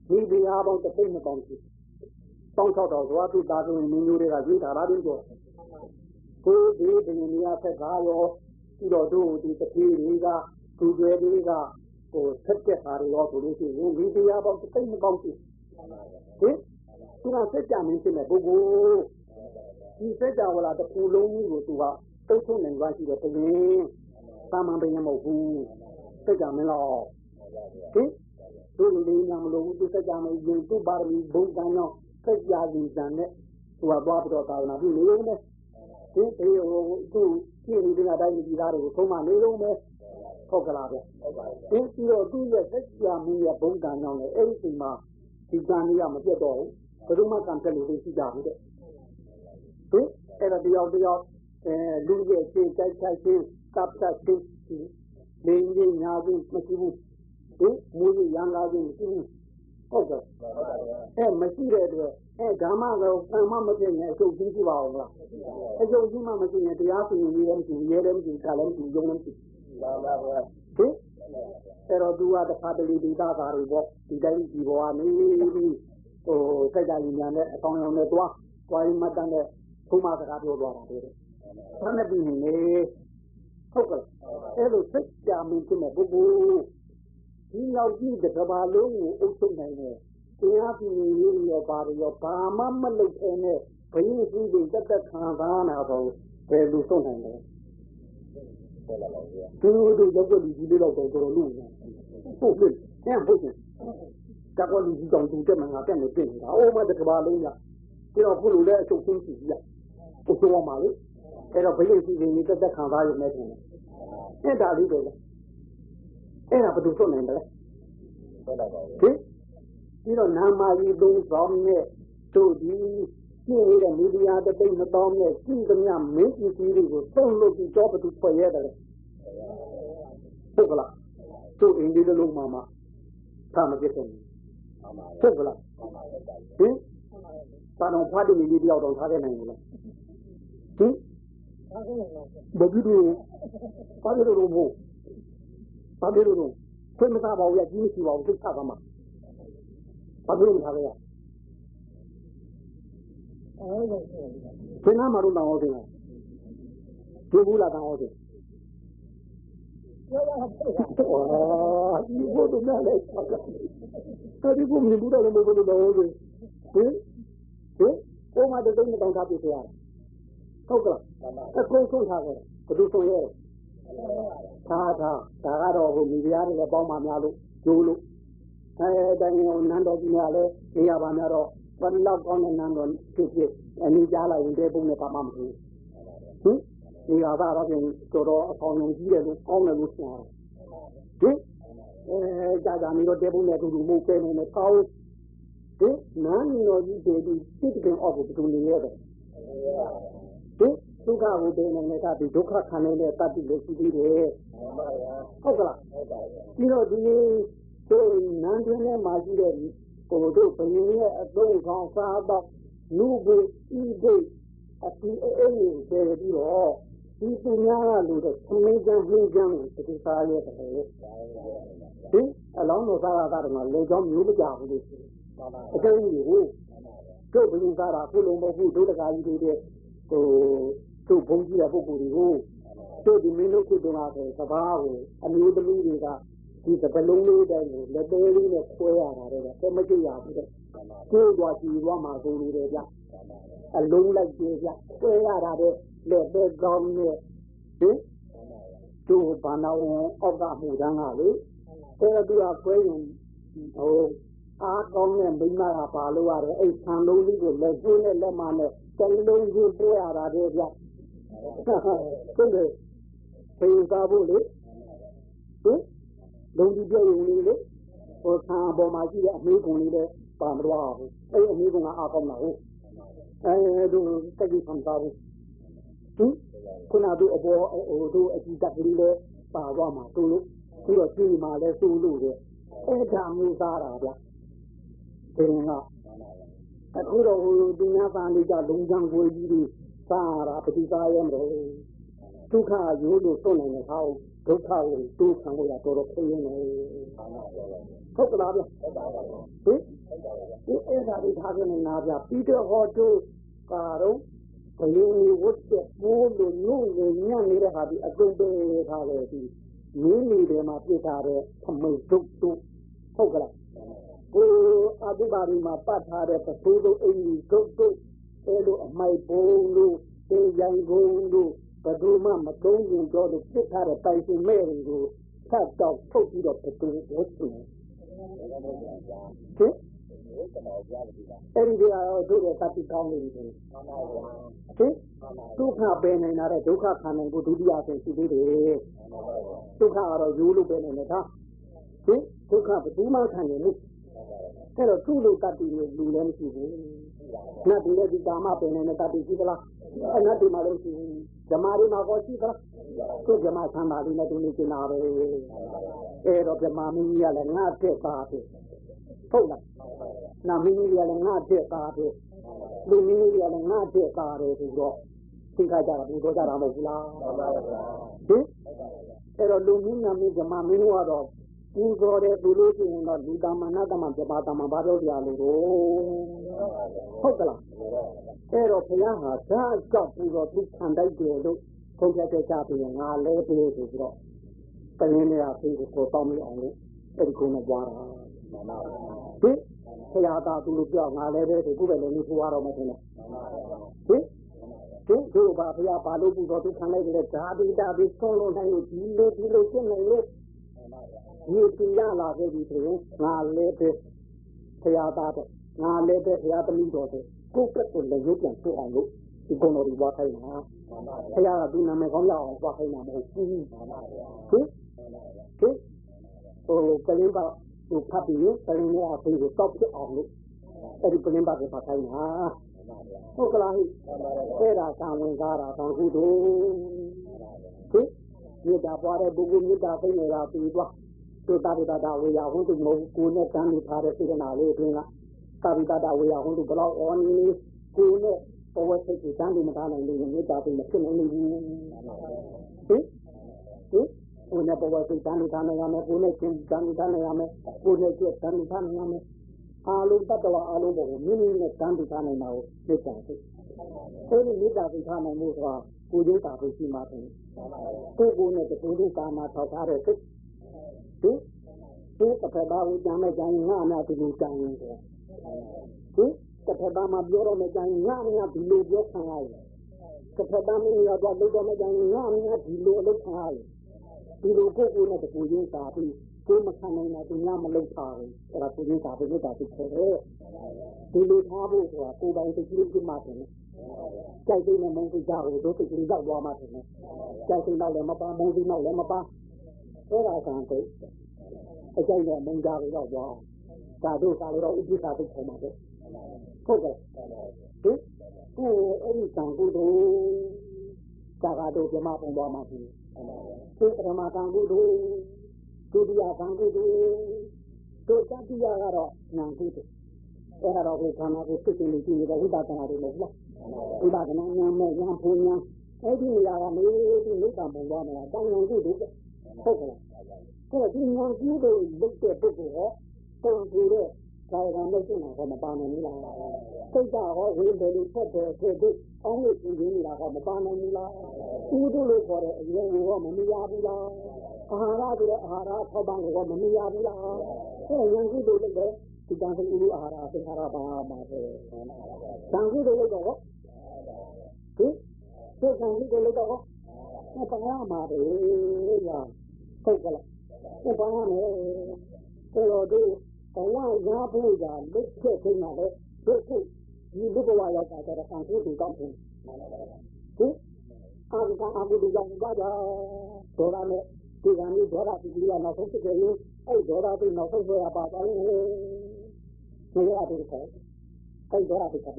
ဒီတရားပေါင်းတစ်သိမ့်မပေါင်းရှိတောင်း6တော်သွားသူသားသူမင်းမျိုးတွေကရေးထားတာတင်းတော့ကိုဒီဒီနေရာဆက်ကားရောပြီးတော့တို့ဒီတတိတွေကသူတွေတွေကဟိုဆက်တဲ့ဟာတွေရောဆိုလို့ရှိရင်ဒီတရားပေါင်းတစ်သိမ့်မပေါင်းရှိဟင်သူကစက်ကြမင်းဖြစ်တဲ့ပုဂ္ဂိုလ်ဒီစက်ကြဝဠာတစ်ခုလုံးကြီးကိုသူကတုတ်ထုတ်နိုင်သွားရှိတဲ့ဘုရင်သာမန်ဘုရင်မဟုတ်ဘူးစက်ကြမင်းတော့ဟင်တို့လေးညာမလို့သူစက်ကြမင်းရင်သူ့ပါရမီဘုံကံတော့စက်ကြရင်တန်နဲ့သူကသွားပြီးတော့သာဝနာပြုနေရုံနဲ့ဒီဟိုသူကြည့်နေတဲ့တိုင်းပြည်သားတွေကိုသုံးမနေရုံနဲ့ဟုတ်ကလားဗျဒီပြီးတော့သူ့ရဲ့စက်ကြမင်းရဲ့ဘုံကံကြောင့်လည်းအဲ့ဒီချိန်မှာဒီကံကြီးကမပြတ်တော့ဘူးဘယ်သူမှကံတက်လို့ရှိကြဘူးတဲ့ဟင်အဲ့ဒါတယောက်လူရဲ့ခြေတိုက်ခိုက်ခြင်းကပ်တတ်ခြင်းလင်းကြီးညာခြင်းမရှိဘူးဟင်မူကြီးရန်လာခြင်းမရှိဘူးဟုတ်ကဲ့အဲ့မရှိတဲ့အတွက်အဲ့ဓမ္မကောကံမမဖြစ်ရင်အကျုပ်ကြီးရှိပါအောင်လားအကျုပ်ကြီးမှမရှိရင်တရားစီရင်ရေးမရှိရဲလည်းမရှိကာလည်းမရှိယုံလည်းမရှိပါပါဘုရားဟင်အဲ့တော့သူကတခါတလေဒီသားသားတွေပေါ့ဒီတိုင်းဒီဘဝနေပြီးဟိုစိတ်ဓာတ်ဉာဏ်နဲ့အကောင်ရောင်နဲ့တွားရင်မတန်တဲ့ဘုမစကားပြောသွားတာတဲ့ဆန်းနေပြီနေဟုတ်ကဲ့အဲ့လိုစိတ်ကြမင်းဖြစ်တဲ့ပုဂ္ဂိုလ်ဒီနောက်ကြည့်တဲ့ကဘာလုံးကိုအုပ်ချုပ်နိုင်တယ်တရားပြည့်ရည်ရောပါရောဘာမှမလုပ်ခဲနဲ့ဘယင်းစုတွေတက်တက်ခံသားနာတော့ဘယ်လိုဆုံးနိုင်လဲသူတို့ရောက်တဲ့ဒီလေးတော့တော်တော်လို့ဟုတ်ပြီအဲ့ဘုရားတကောလူကြီးတောင်သူတက်မှာငါတက်နေပြင်နေတာအိုးမတကဘာလုံးရပြီးတော့ဘုလိုလည်းအချုပ်ချင်းစီရကိုပြောမှာလေအဲ့တော့ဘယင်းစုတွေတက်တက်ခံသားရုံနဲ့ထင်တယ်အဲ့ဒါလေးပဲလေအဲ့ဒါဘယ်သူဆုံးနိုင်တယ်လဲဟုတ်ပါပါဘူးပြီးတော့နာမကြီးသုံးဆောင်နဲ့တို့ဒီရှင်းနေတဲ့မီဒီယာတသိမ့်မတော်နဲ့ရှင်းသမျှမင်းကြီးတွေကိုသုံးလို့ပြီးတော့ဘယ်သူဖွဲ့ရတယ်လဲဟုတ်ကလားတို့အင်းဒီလိုမှသာမပြည့်စုံဘူးဟုတ်ကလားဟင်ဘာတော့ဖတ်တယ်ဒီတယောက်တော့ထားခဲ့နိုင်ဘူးလားဟင်ဘယ်လိုဘာလို့လို့မို့ဘာလို့လို့ခွင့်မသားပါဘူးရကြီးမရှိပါဘူးသိတာကမှဘာလို့မထားလဲဘယ်နာမှာတော့တောင်းအောင်တယ်ဒီဘူးလားတောင်းအောင်တယ်ဒီဘုဒ္ဓနာလေးအဲဒီဘုံမြင်ဘူးတော့လည်းမဟုတ်တော့ဘူးဟင်ကိုမတဲ့တုံးတောင်းထားပြရဟုတ်ကလားအခုဆုံးထားတယ်ဘယ်လိုဆုံးရဲဒါကတော့ဟိုမိဖုရားတွေလည်းပေါင်းမှများလို့ကျိုးလို့တိုင်းနန်းတော်ကြီးများလည်းနေရာပါများတော့ဘယ်လောက်ကောင်းတဲ့နန်းတော်ဖြစ်အနည်းကြားလိုက်ရင်တဲ့ပုံနဲ့ပါမှမဟုတ်ဘူးနေရာကတော့ပြင်တော်အဆောင်ယုံကြီးတယ်လို့ကောင်းတယ်လို့ဆိုရတယ်ကြာနေတော့တဲ့ပုံနဲ့တူတူမှုပဲနေနဲ့ကောင်းနန်းတော်ကြီးတွေဒီစစ်ကင်အောက်ကိုတူနေရတယ်ဒုက္ခကိုတင်နေတာဒီဒုက္ခခံနေတဲ့တတ်တိလို့ရှိသေးတယ်ဟုတ်ကလားပြီးတော့ဒီတို့နန်းတွင်ထဲမှာရှိတဲ့ဟိုတို့ဘုရင်ရဲ့အသုံးဆောင်စားတော့လူကိုဤဒိတ်အတီအေးကိုတည်ပြီးတော့ဒီသူများကလို့တော့သမင်းကျန်းဟင်းကျန်းကိုတည်စားရတယ်ဒီအလောင်းတော်စားတာကတော့လေကြောင်းမျိုးမကြဘူးလို့အကျဉ်းကြီးကိုတို့ဘုရင်စားတာခုလုံးမဟုတ်ဘူးတို့တကာကြီးတွေတဲ့ဟိုတို့ဘုံကြီးတဲ့ပုဂ္ဂိုလ်တွေကိုတို့ဒီမင်းတို့ခုတုန်းကဆိုစဘာကိုအမျိုးသမီးတွေကဒီတပလုံးလေးတိုင်းကိုလက်သေးလေးနဲ့ခွဲရတာတဲ့အဲမကြည့်ရဘူးတဲ့ကိုယ်သွားကြည့်သွားမှာဆိုလို့တယ်ဗျအလုံးလိုက်ကြည့်ဗျခွဲရတာတဲ့လက်သေးကောင်းနဲ့ဟင်တို့ဘာနာဝန်အောက်ကမှုတန်းကလေအဲသူကခွဲရင်ဟိုအားကောင်းတဲ့မိမကပါလို့ရတယ်အဲ့ဆံလုံးလေးကိုလက်ကျွေးနဲ့လက်မနဲ့တလုံးကြီးပိုးရတာတဲ့ဗျဟုတ်တယ်ဖေးစားဖို့လေဟင်လုံးကြီးပြောရင်လေဟိုဆံပေါ်မှာရှိတဲ့အမေးကုန်လေးလေ ပါမလို့အဲ့အမျိုးကအားကောင်းတာဟုတ်အဲ့တို့တက်ကြည့်ခံစားဘူးခုနတို့အပေါ်တို့အကြည့်တက်ကလေးလဲပါသွားမှာတို့လို့ပြီးတော့ကြည့်မှလဲစိုးလို့တဲ့အဲ့ဒါမျိုးသားတာဗျဒီကအခုတော့ဒီညာပန်လေးကလုံချမ်းကိုကြီးတွေစားတာပฏิစားရဲမလို့ဒုက္ခရိုးလို့သွတ်နိုင်တဲ့ဟောဒုက္ခကိုတူးခံလို့ရတော်တော်ခင်းနေဟုတ်ကလားဗျဟင်ဒီအဲ့ဒါဒီထားကနေနာဗျပြီးတော့ဟောတို့ကတော့ဘယင်းဝတ်တဲ့ပိုးလို့ညို့ညံ့နေတဲ့ဟာဒီအကုန်ပဲထားလေဒီမင်းကြီးတွေမှာပြစ်ထားတဲ့သမိတ်ဒုတ်တို့ဟုတ်ကလားကိုအတုပါရီမှာပတ်ထားတဲ့ပစိုးတို့အင်းကြီးဒုတ်တို့အဲလိုအမိုက်ပုံလို့တေးရိုင်ကုန်လို့ဘယ်သူမှမတုံးရင်တော့ပြစ်ထားတဲ့တိုင်စင်မဲ့တွေကိုဖတ်တော့ထုတ်ပြီးတော့ဘယ်သူဝတ်တယ်ဟင်အဲ့ဒီကတော့တို့ရဲ့တတိကောင်းနေပြီဟင်ဒုက္ခပဲနေတာတဲ့ဒုက္ခခံနိုင်ကိုဒုတိယဆင့်ရှိသေးတယ်ဒုက္ခကတော့ရိုးလို့ပဲနေနေတာဟင်ဒုက္ခဘယ်သူမှခံနေလို့အဲ့တော့သူ့လိုတတိမျိုးလူလည်းမရှိဘူးနတ်ပြည်ရဲ့ဒီကာမပင်နေတဲ့တတိရှိသလားအဲ့နတ်ပြည်မှာလည်းရှိဘူးဓမ္မတွေမှာပေါ်ရှိသလားသူဓမ္မဆန္ဒလေးနဲ့သူနေကျင်တာပဲအဲ့တော့ဓမ္မမင်းကြီးကလည်းငါတက်သားပဲဟုတ်လားနာမင်းကြီးကလည်းငါတက်သားပဲလူမင်းကြီးကလည်းငါတက်သားတယ်ဆိုတော့သိခါကြတာဘူးတော့ကြတာမဟုတ်ဘူးလားဟင်အဲ့တော့လူမင်းနာမည်ဓမ္မမင်းကတော့ပူဇော်တဲ့သူလို့ရှိရင်တော့ဒီတမနာတမပြပါတမဘာလို့ပြလို့တော့ဟုတ်ကလားအဲ့တော့ဘုရားဟာဓာတ်ကြောက်ပြီးတော့သူခံတိုက်တယ်လို့ခုံးပြတဲ့ကြပြီးငါလဲပြေးဆိုပြီးတော့တရင်နေရာပြေးကိုတောင်းမအောင်လို့အဲ့ဒီကုန်းနဲ့ကြွားတာဟင်ဘုရားသာသူလို့ပြောငါလဲပဲဆိုခုပဲလည်းနေထိုးရတော့မှထင်တယ်ဟင်တို့ဘာဘုရားဘာလို့ပူဇော်သူခံလိုက်တဲ့ဓာတိတာပြီးဆုံးလို့နိုင်လို့ဒီလိုရှင်းနိုင်လို့ဒီပြရလာခဲ့ပြီဆိုရင်ငါလည်းပဲဘုရားသားတော့ငါလည်းပဲဘုရားသမီးတော်ဆိုကိုယ့်ကလည်းရုပ်ပြန်ဖြစ်အောင်လို့ဒီကုံတော်ဒီဘွားခိုင်းတာဘုရားကသူနာမည်ကောင်းရအောင်ဘွားခိုင်းတာမဟုတ်ဘူးဟင်ကလင်းပါသူဖတ်ပြီးကလင်းနဲ့အဖေကိုတောက်ဖြစ်အောင်လို့အဲ့ဒီကလင်းပါကိုဖတ်ခိုင်းတာဟုတ်ကလားအဲ့ဒါကံဝင်ကားတာကံကုသိုလ်ဟင်မြေတာပွားတဲ့ပုဂ္ဂိုလ်မြေတာသိနေတာပြီးသွားတို့တာတာတာဝေယဟွန်းသူမဟုတ်ကိုနဲ့တန်းနေထားတဲ့စေတနာလေးအတွင်းကတာတာတာဝေယဟွန်းသူဘလောက်အော်နေကိုနဲ့ဘဝစိတ်ကိုတန်းနေမထားနိုင်လို့မြေတာသိမဖြစ်နိုင်ဘူးဟင်ကိုနဲ့ဘဝစိတ်တန်းနေထားနိုင်ရမယ်ကိုနဲ့ချင်းတန်းနေထားနိုင်ရမယ်ကိုနဲ့ကျက်တန်းနေထားနိုင်ရမယ်အာလုံးတတ္တဝါအလုံးပေါ်ကိုမိမိနဲ့တန်းနေထားနိုင်တာကိုမြေတာသိအဲဒီမြေတာသိထားနိုင်မှုဆိုတာကိုကျိုးတာသိရှိမှတယ်ကိုနဲ့တူတူကာမထောက်ထားတဲ့စိတ်ဒီတစ်ဖက်သားကိုကြမ်းမဲ့ကြရင်ငါအများဒီလိုကြမ်းရင်ဆိုဒီတစ်ဖက်သားမှာပြောတော့မဲ့ကြရင်ငါအများဒီလိုပြောခံရတယ်တစ်ဖက်သားမင်းရောက်တော့လုပ်တော့မဲ့ကြရင်ငါအများဒီလိုအလုပ်ခံရတယ်ဒီလိုကိုနဲ့တကူရင်းသာပြီးကိုမခံနိုင်တာသူများမလုပ်ပါဘူးအဲ့ဒါကိုရင်းသာပြီးတာသိခဲ့တယ်ဒီလိုထားဖို့ဆိုတာကိုယ်ပိုင်သိလို့ဒီမှာတယ်ကြိုက်တဲ့မုန်းကြကိုတို့သိကြတော့သွားမှတယ်ကြိုက်တဲ့နောက်လည်းမပါမုန်းဒီနောက်လည်းမပါအဲ့ဒါကံတိတ်အကျိုးနဲ့မုံကြပြီးတော့သွားဒါတို့ကလည်းတော့ဥပ္ပစာသိခေါ်မှာပဲဟုတ်ကဲ့ဒီအဲ့ဒီကံကုသိုလ်သာကတို့ပြမပုံသွားမှာပြီဒီပထမကံကုသိုလ်ဒုတိယကံကုသိုလ်တို့တတိယကတော့ဉာဏ်ကုသိုလ်အဲ့ဒါတော့ကိုခန္ဓာကိုသိသိလေးကြည့်နေတဲ့ဝိပဿနာတွေမဟုတ်လားဝိပဿနာဉာဏ်နဲ့ဉာဏ်ဘုံဉာဏ်အဲ့ဒီနေရာကနေဒီနိဗ္ဗာန်ပုံသွားနေတာတန်ဉာဏ်ကုသိုလ်ဟုတ်ကဲ့အဲ့ဒီဉာဏ်ကုသိုလ်လုပ်တဲ့ပုဂ္ဂိုလ်ဟောပုံထူတဲ့ကာယကံနဲ့စိတ်နဲ့ဟောမပါနိုင်ဘူးလားစိတ်ကဟောဝိဘယ်လိုဖက်တယ်ဖြစ်ပြီးအောင်းလို့ကြည့်နေတာဟောမပါနိုင်ဘူးလားကုသိုလ်လို့ခေါ်တဲ့အရင်ကမမြင်ရဘူးလားအာဟာရဆိုတဲ့အာဟာရထောက်ပံ့ကိုမမြင်ရဘူးလားအဲ့ဉာဏ်ကုသိုလ်လုပ်တဲ့ဒီတန်ဖိုးဥအာဟာရသင်္ခါရပါမှာပဲတန်ဖိုးလုပ်တော့ဒီကံကြီးကိုလုပ်တော့ဘာပါမှာပဲညာဟုတ်ကလားဘာပါမယ်ဆိုတော့ဒီဘဝရဖို့ရာလက်ချက်ခင်းတာလေတို့ခုဒီလူဘဝရောက်တာတဲ့ကံကိုသူကောင်းတယ်ဟင်အာဂုဒီရောက်ကြတာဒေါရနဲ့ဒီကံကြီးဒေါရဒီကနောက်ဆုံးဖြစ်တယ်အဲ့ဒေါရပြီးနောက်ဆုံးဆွဲရပါပါလေ နေရတဲ့ခါအဲ့တော့အဲ့ဒါ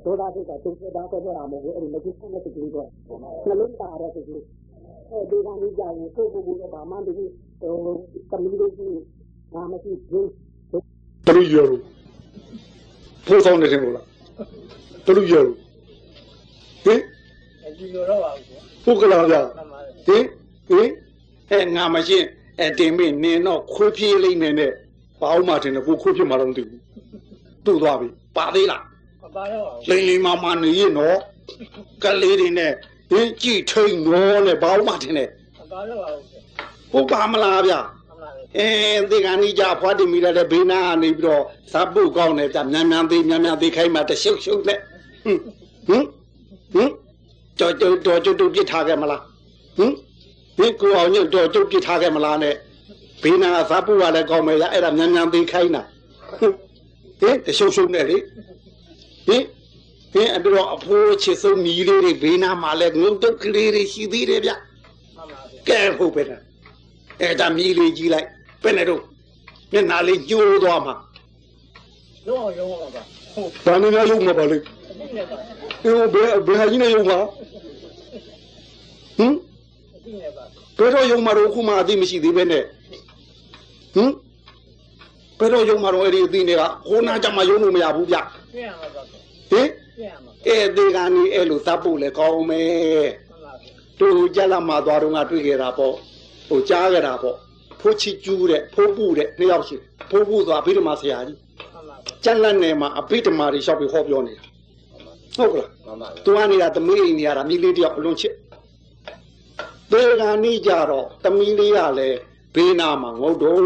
ဒေါသစိတ်ကသူ့တာတော့ပြောတာမဟုတ်ဘူးအဲ့ဒီမကြည့်တဲ့စိတ်ကလေးတော့နှလုံးသားရတဲ့စိတ်ကလေးအဲဒီကနေကြာရင်ကိုယ့်ကိုယ်ကိုဘာမှမသိတမီးလေးကြီးဘာမှမရှိဘူးဘယ်လိုရောဖိုးဆောင်နေတယ်လို့လားဘယ်လိုရောဟင်ဒီလိုတော့ပါဘူးဟုတ်ကလားဗျဟင်ငါမရှိတင်မင်းနင်းတော့ခွေးပြေးလိမ့်မယ်နဲ့ဘာအောင်မှတင်တယ်ကိုခွေးဖြစ်မှာတော့မသိဘူးတူသွားပြီပါသေးလားမပါတော့ပါဘူးလိမမနေရင်တော့ကလေးတွေနဲ့ဟင်ကြည့်ထိန်တော့နဲ့ဘာအောင်မှတင်တယ်မပါတော့ပါဘူးဟုတ်ပါမလားဗျဒီကနေ့ကြဖွားတင်မိရတဲ့ဘေးနာကနေပြီးတော့ဇပ်ပုတ်ကောင်းတယ်ဗျမြန်သေးခိုင်းမှတရှုပ်နဲ့ဟင်တော်ကျုပ်ပြစ်ထားခဲ့မလားဒီကိုအောင်ညတော်ကျုပ်ပြစ်ထားခဲ့မလားနဲ့ဘေးနာဇပ်ပုတ်ကလည်းကောင်းမယ်ရအဲ့ဒါမြန်သေးခိုင်းတာတရှုပ်နဲ့လေဟင်အဲ့တော့အဖိုးချစ်ဆုံးညီလေးတွေဘေးနာမှာလည်းငုတ်တုတ်ကလေးတွေရှိသေးတယ်ဗျကဲဟုတ်ပဲအဲ့ဒါမြည်လေးကြီးလိုက်ပဲနဲ့တော့မျက်နှာလေးညှိုးသွားမှာလုံးအောင်ရုံးပါပါဘာနေရုံးမှာပါလေဘယ်ဟာကြီးနေရုံးမှာဘယ်တော့ရုံးမှာတော့ခုမှအသိမရှိသေးပဲနဲ့ဘယ်တော့ရုံးမှာတော့အဲ့ဒီအသိတွေကဟိုနာကြမှာရုံးလို့မရဘူးဗျပြင်ရမှာပါဒီကနေအဲ့လိုသတ်ဖို့လေကောင်းမယ်တို့ကြလာမှသွားတော့ငါတွေ့ခဲ့တာပေါ့ဟိုကြားကြတာပေါ့ဖိုးချီကျူးတဲ့ဖိုးပူတဲ့နှစ်ယောက်ရှိဖိုးပူဆိုတာအဘိဓမ္မာဆရာကြီးကျက်လက်နယ်မှာအဘိဓမ္မာတွေလျှောက်ပြီးဟောပြောနေတာဟုတ်ကလားသူကနေတာသမီးအိမ်နေရတာမိလေးတယောက်အလွန်ချစ်ဒေဂာနီကြတော့သမီးလေးကလည်းဘေးနာမှာငုတ်တော့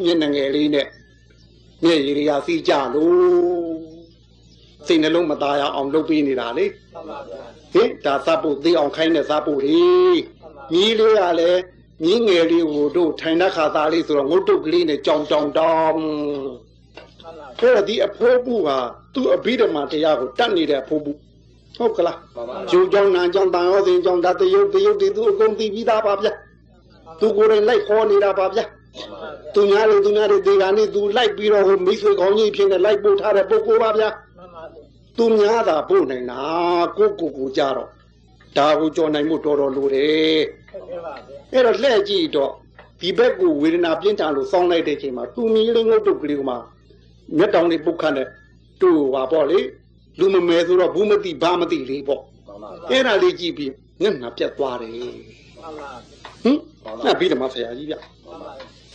မျက်နှာငယ်လေးနဲ့မျက်ရည်တွေကစီးကြလို့စိတ်နှလုံးမသားရအောင်လုပ်ပေးနေတာလေဟင်ဒါသတ်ဖို့သိအောင်ခိုင်းတဲ့သတ်ဖို့လေမြည်လေးကလည်းမြင်းငယ်လေးကိုတို့ထိုင်တဲ့ခါသားလေးဆိုတော့ငုတ်တုတ်ကလေးနဲ့ကြောင်တောင်းအဲ့ဒါဒီအဖိုးပူဟာသူ့အဘိဓမ္မာတရားကိုတတ်နေတဲ့အဖိုးပူဟုတ်ကလားယူကြောင်နာကြောင်တန်ရောစင်ကြောင်ဒါတရုတ်တွေသူအကုန်သိပြီးသားပါဗျာသူကိုယ်တိုင်လိုက်ခေါ်နေတာပါဗျာသူများတွေဒီကနေ့သူလိုက်ပြီးတော့ဟိုမိတ်ဆွေကောင်းကြီးဖြစ်နေလိုက်ပို့ထားတဲ့ပုဂ္ဂိုလ်ပါဗျာသူများသာပို့နိုင်တာကိုကြတော့ဒါကိုကြော်နိုင်မှုတော်လိုတယ်အဲ့တော့လှည့်ကြည့်တော့ဒီဘက်ကိုဝေဒနာပြင်းထန်လို့စောင်းလိုက်တဲ့အချိန်မှာသူမြည်လေးငုတ်တုတ်ကလေးကမှမျက်တောင်လေးပုတ်ခတ်တဲ့တူပါပေါ့လေလူမမဲဆိုတော့ဘူးမသိဘာမသိလေးပေါ့အဲ့ဒါလေးကြည့်ပြီးမျက်နှာပြတ်သွားတယ်အဲ့ပြီးတော့မဆရာကြီးဗျ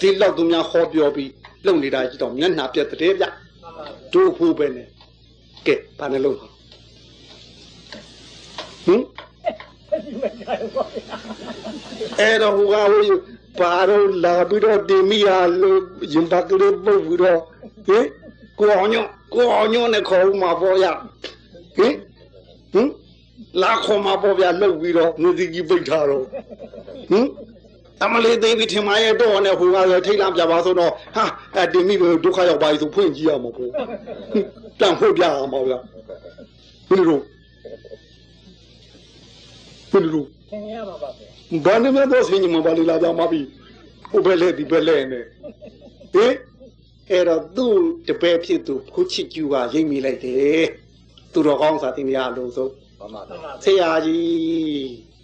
ဒီလောက်သူများဟောပြောပြီးလုံနေတာကြည့်တော့မျက်နှာပြတ်တဲ့ဗျတို့ဖို့ပဲနဲ့ကဲဘာနဲ့လုံးအဲ့တော့ဟိုကဘာလို့လာပြီးတော့တင်မိရလို့ရင်ပါကလေးပုတ်ပြီးတော့ကိုအောင်ညွန့်နဲ့ခေါ်ဦးမှာပေါ့ရလာခေါ်မှာပေါ့ဗျာလှုပ်ပြီးတော့ငွေစီကြီးပိတ်ထားတော့အမလေးသိပြီးထင်မရဲ့တော့နဲ့ဟိုကလည်းထိတ်လန့်ပြပါဆိုတော့ဟာတင်မိလို့ဒုက္ခရောက်ပါပြီဆိုဖွင့်ကြည့်ရမှာပေါ့တန်ဖို့ပြအောင်ပါဗျာဘယ်လိုသင်ရပါပါဘာနဲ့မဲ့တော့ဆင်းညမပါလေလာကြမှာပြီဟိုဘက်လဲဒီဘက်လဲနဲ့အဲ့တော့သူ့တပည့်ဖြစ်သူခိုးချစ်ကျူကရိပ်မိလိုက်တယ်သူတော်ကောင်းစာတင်ရအလုံးစုံဆရာကြီး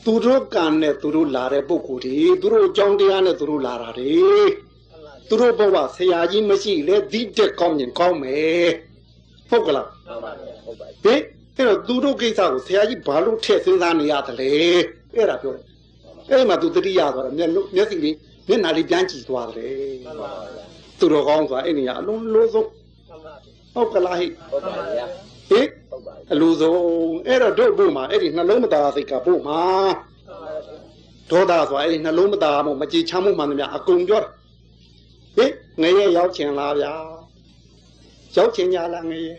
သူတို့ကံနဲ့သူတို့လာတဲ့ပုဂ္ဂိုလ်တွေသူတို့အကြောင်းတရားနဲ့သူတို့လာတာတွေသူတို့ဘဝဆရာကြီးမရှိလေဒီတက်ကောင်းရင်ကောင်းမယ်ဟုတ်ကလားဟုတ်ပါဘူးအဲ့တော့သူတို့ကိစ္စကိုဆရာကြီးဘာလို့ထည့်စဉ်းစားနေရသလဲအဲ့ဒါပြောတယ်အဲ့မှာသူတတိယသွားတယ်မျက်စိလေးမျက်နှာလေးပြန်ကြည့်သွားတယ်သူတော်ကောင်းဆိုတာအဲ့နေရအလုံးလို့ဆုံးဟုတ်ကလားဟိဟုတ်ပါဗျာအလိုဆုံးအဲ့တော့တို့ဖို့မှာအဲ့ဒီနှလုံးမသားစိတ်ကဖို့မှာဒေါသဆိုတာအဲ့ဒီနှလုံးမသားမို့မကြည်ချမ်းမှုမှန်သမျှအကုန်ပြောတယ်ငရဲရောက်ချင်လားဗျာရောက်ချင်ကြလားငရဲ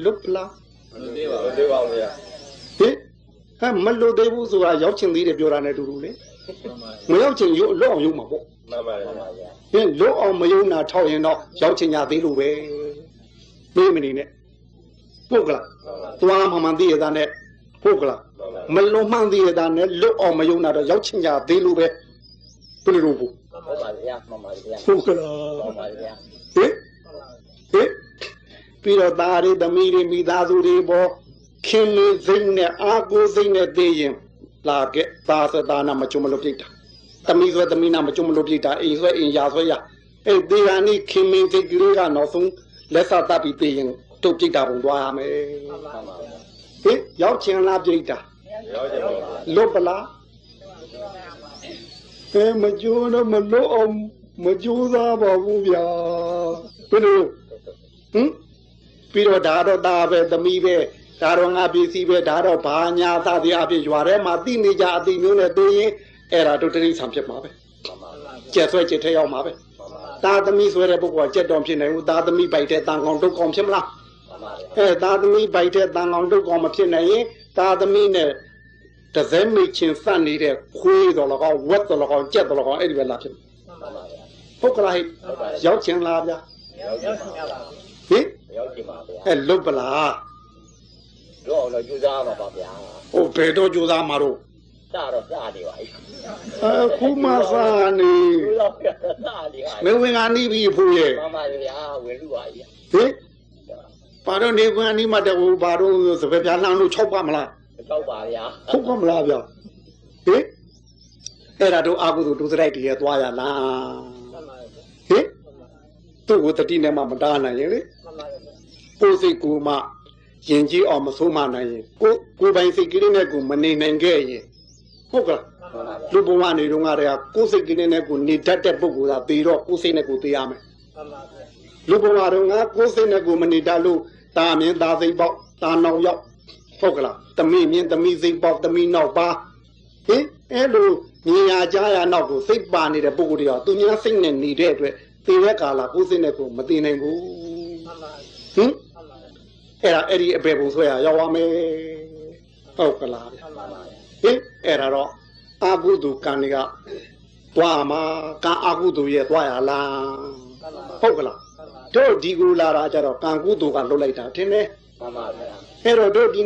လွတ်ပလားမလွတ်သေးပါဘူးဗျာမလွတ်သေးဘူးဆိုတာရောက်ချင်သေးတယ်ပြောတာနဲ့တူတူလေမရောက်ချင်ရုပ်လွတ်အောင်ရုပ်မှာပေါ့မှန်ပါဗျာလွတ်အောင်မယုံတာထောက်ရင်တော့ရောက်ချင်ကြသေးလို့ပဲမေးမနေနဲ့ပုတ်ကလားသွားမှန်သိရတာနဲ့ပုတ်ကလားမလွန်မှန်သိရတာနဲ့လွတ်အောင်မယုံတာတော့ရောက်ချင်ကြသေးလို့ပဲဘယ်လိုဘူး ဟုတ်ပါဗျာမှန်ပါဗျာ ဟုတ်ကလား မှန်ပါဗျာ ဟင်ပြီးတော့သားတွေသမီးတွေမိသားစုတွေပေါ်ခင်မင်းစိတ်နဲ့အာကိုစိတ်နဲ့သိရင်လာခဲ့သားစသားနာမချုံမလို့ပြိတ္တာသမီးဆွဲသမီးနာမချုံမလို့ပြိတ္တာအိမ်ဆွဲအိမ်ရာဆွဲရအဲ့ဒီဟာนี่ခင်မင်းစိတ်ကလေးကနောက်ဆုံးလက်ဆက်တပ်ပြီးသိရင်တို့ပြိတ္တာပုံသွားရမယ်ဟင်ရောက်ချင်လားပြိတ္တာလွတ်ပလားမကြိုးတော့မလို့အောင်မကြိုးစားပါဘူးဗျာဘယ်လိုဟင်ပြီးတော့ဒါတော့ဒါပဲသမီးပဲဒါတော့ငါပစ္စည်းပဲဒါတော့ဘာညာသတိအဖြစ်ရွာထဲမှာတိနေကြအတိမျိုးနဲ့သိရင်အဲ့ဒါတို့တိရိစ္ဆာန်ဖြစ်မှာပဲကျက်ဆွဲကျက်ထဲရောက်မှာပဲသားသမီးဆွဲတဲ့ပုဂ္ဂိုလ်ကကျက်တော်ဖြစ်နေဘူးသားသမီးပိုက်တဲ့တန်ကောင်ဒုက္ကောင်ဖြစ်မလားသားသမီးပိုက်တဲ့တန်ကောင်ဒုက္ကောင်မဖြစ်နိုင်ရင်သားသမီးနဲ့တစဲမိချင်းစနေတဲ့ခွေးတော်လကောင်ဝက်တော်လကောင်ကြက်တော်လကောင်အဲ့ဒီပဲလာဖြစ်ဟုတ်ကလားရောက်ချင်လားဗျာရောက်ချင်ပါဟင်ရောက်ချင်ပါဗျာလွတ်ပလားတော့ကြိုးစားပါဗျာဟုတ်ဘယ်တော့ကြိုးစားမှာတော့တော့စားနေပါခုမှစားနေမင်းဝင်ကနေပြီဖို့ရဲ့မှန်ပါဗျာဝင်လူပါဗျာဟင်ဘာတော့နေဝင်ကနေမှတကူဘာတော့စပယ်ပြားလှမ်းလို့၆ပါမလား၆ပါဗျာဟုတ်ကမလားဗျာဟင်အဲ့ဒါတို့အာဟုသူဒုစရိုက်တည်းရဲ့သွားရလားဟင်သူ့ကိုတတိနဲ့မှမတားနိုင်ရင်လေကိုယ်စိတ်ကိုမှရင်ကြီးအောင်မဆိုးမနိုင်ရင်ကိုယ်ပိုင်စိတ်ကလေးနဲ့ကိုမနေနိုင်ခဲ့ရင်ဟုတ်ကလားလူဘဝနေတော့ငါတွေကကိုယ်စိတ်ကလေးနဲ့ကိုနေတတ်တဲ့ပုဂ္ဂိုလ်ကသေတော့ကိုယ်စိတ်နဲ့ကိုသေရမယ်လူဘဝတော့ငါကိုယ်စိတ်နဲ့ကိုမနေတတ်လို့တာမြင်တာစိတ်ပေါက်တာနောက်ရောက်ဟုတ်ကလားသမီးမြင်သမီးစိတ်ပေါက်သမီးနောက်ပါဟင်အဲ့လိုမြင်ရကြားရနောက်ကိုစိတ်ပါနေတဲ့ပုဂ္ဂိုလ်တွေကသူများစိတ်နဲ့နေတဲ့အတွက်သေတဲ့ကာလကိုယ်စိတ်နဲ့ကိုမသိနိုင်ဘူးဟင်အဲ့ဒီအပေပုံဆွဲရရောက်ပါမယ်ဟုတ်ကလားဟင်အဲ့ဒါတော့အာဟုတုကံတွေကသွားမှာကံအာဟုတုရဲ့သွားရလားဟုတ်ကလားတို့ဒီကူလာတာကြတော့ကံကုတုကလွတ်လိုက်တာထင်တယ်မှန်ပါဗျာအဲ့တော့တို့ဒီ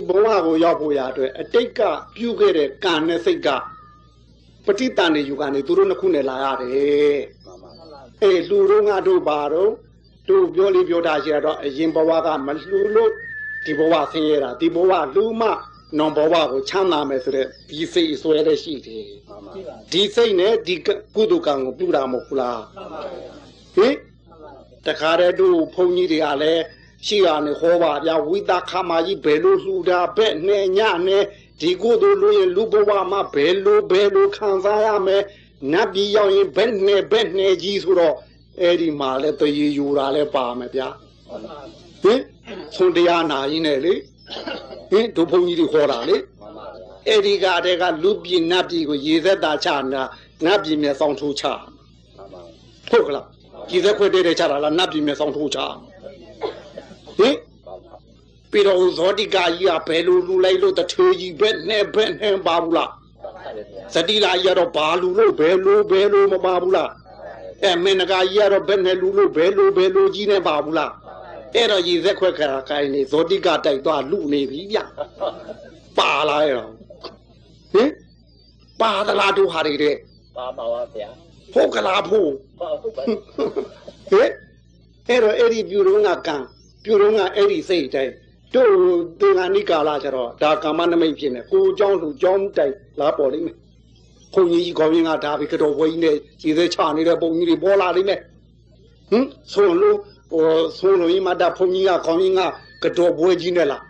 ဘဝကိုရောက်ဖို့ရအတွက်အတိတ်ကပြုခဲ့တဲ့ကံနဲ့စိတ်ကပဋိသန္ဓေယူကနေသူတို့နှစ်ခုနဲ့လာရတယ်မှန်ပါအေးလူတို့ငါတို့ပါတော့တို့ပြောလေးပြောတာရှိတော့အရင်ဘဝကမလှူလို့ဒီဘဝဆင်းရဲတာဒီဘဝလူမနောင်ဘဝကိုချမ်းသာမယ်ဆိုတဲ့ဒီစိတ်ဆွဲတဲ့ရှိတယ်ဒီစိတ်နဲ့ဒီကုသကံကိုပြုတာမဟုတ်ဘူးလားဟင်တခါတည်းတို့ဘုန်းကြီးတွေကလည်းရှိရနေဟောပါဗျာဝိသခမကြီးဘယ်လိုလှူတာပဲ့နဲ့ညနဲ့ဒီကုသိုလ်လို့ရင်လူဘဝမှာဘယ်လိုခံစားရမယ်နတ်ပြည်ရောက်ရင်ဘယ်နဲ့ကြီးဆိုတော့အဲ့ဒီမှာလဲတရေယူတာလဲပါမယ်ဗျာဟင်သွန်တရားနာရင်းနဲ့လေဟင်တို့ဘုန်းကြီးတွေခေါ်တာလေအဲ့ဒီကတည်းကလူပြည်နတ်ပြည်ကိုရေသက်တာချနာနတ်ပြည်မြေဆောင်ထိုးချဟုတ်ကလားရေသက်ခွဲတဲ့ချတာလားနတ်ပြည်မြေဆောင်ထိုးချဟင်ပြီးတော့ဇောတိကကြီးကဘယ်လိုလူလိုက်လို့တထေးကြီးဘက်နဲ့ပါဘူးလားစတိလာကြီးကတော့ဘာလူလို့ဘယ်လိုမပါဘူးလားမင်းနဂါကြီးကတော့ဘယ်နဲ့လူလို့ဘယ်လိုကြီးနေပါဘူးလားအဲ့တော့ရေသက်ခွက်ခါကိုင်းနေဇောတိကတိုက်သွားလူနေပြီဗျပါလာရတော့ဟင်ပါသလားတို့ဟာတွေတဲ့ပါပါပါဗျာဟုတ်ကလားဖို့ဟုတ်ပါဟင်အဲ့တော့အဲ့ဒီပြုတော့ကကံပြုတော့ကအဲ့ဒီစိတ်တိုင်းတို့သင်္ကနိကာလာကျတော့ဒါကာမနမိတ်ဖြစ်နေကိုเจ้าလူเจ้าတိုက်လာပေါ်လိမ့်မယ်ဘုန်းကြီးခေါင်းရင်းကဒါပြီးကတော့ဘွေးကြီးနဲ့ခြေသေးချနေတဲ့ပုံကြီးတွေပေါ်လာလိမ့်မယ်ဟင်ဆိုလို့ဆိုလို့မတာဘုန်းကြီးကခေါင်းရင်းကကတော့ဘွေးကြီးနဲ့လား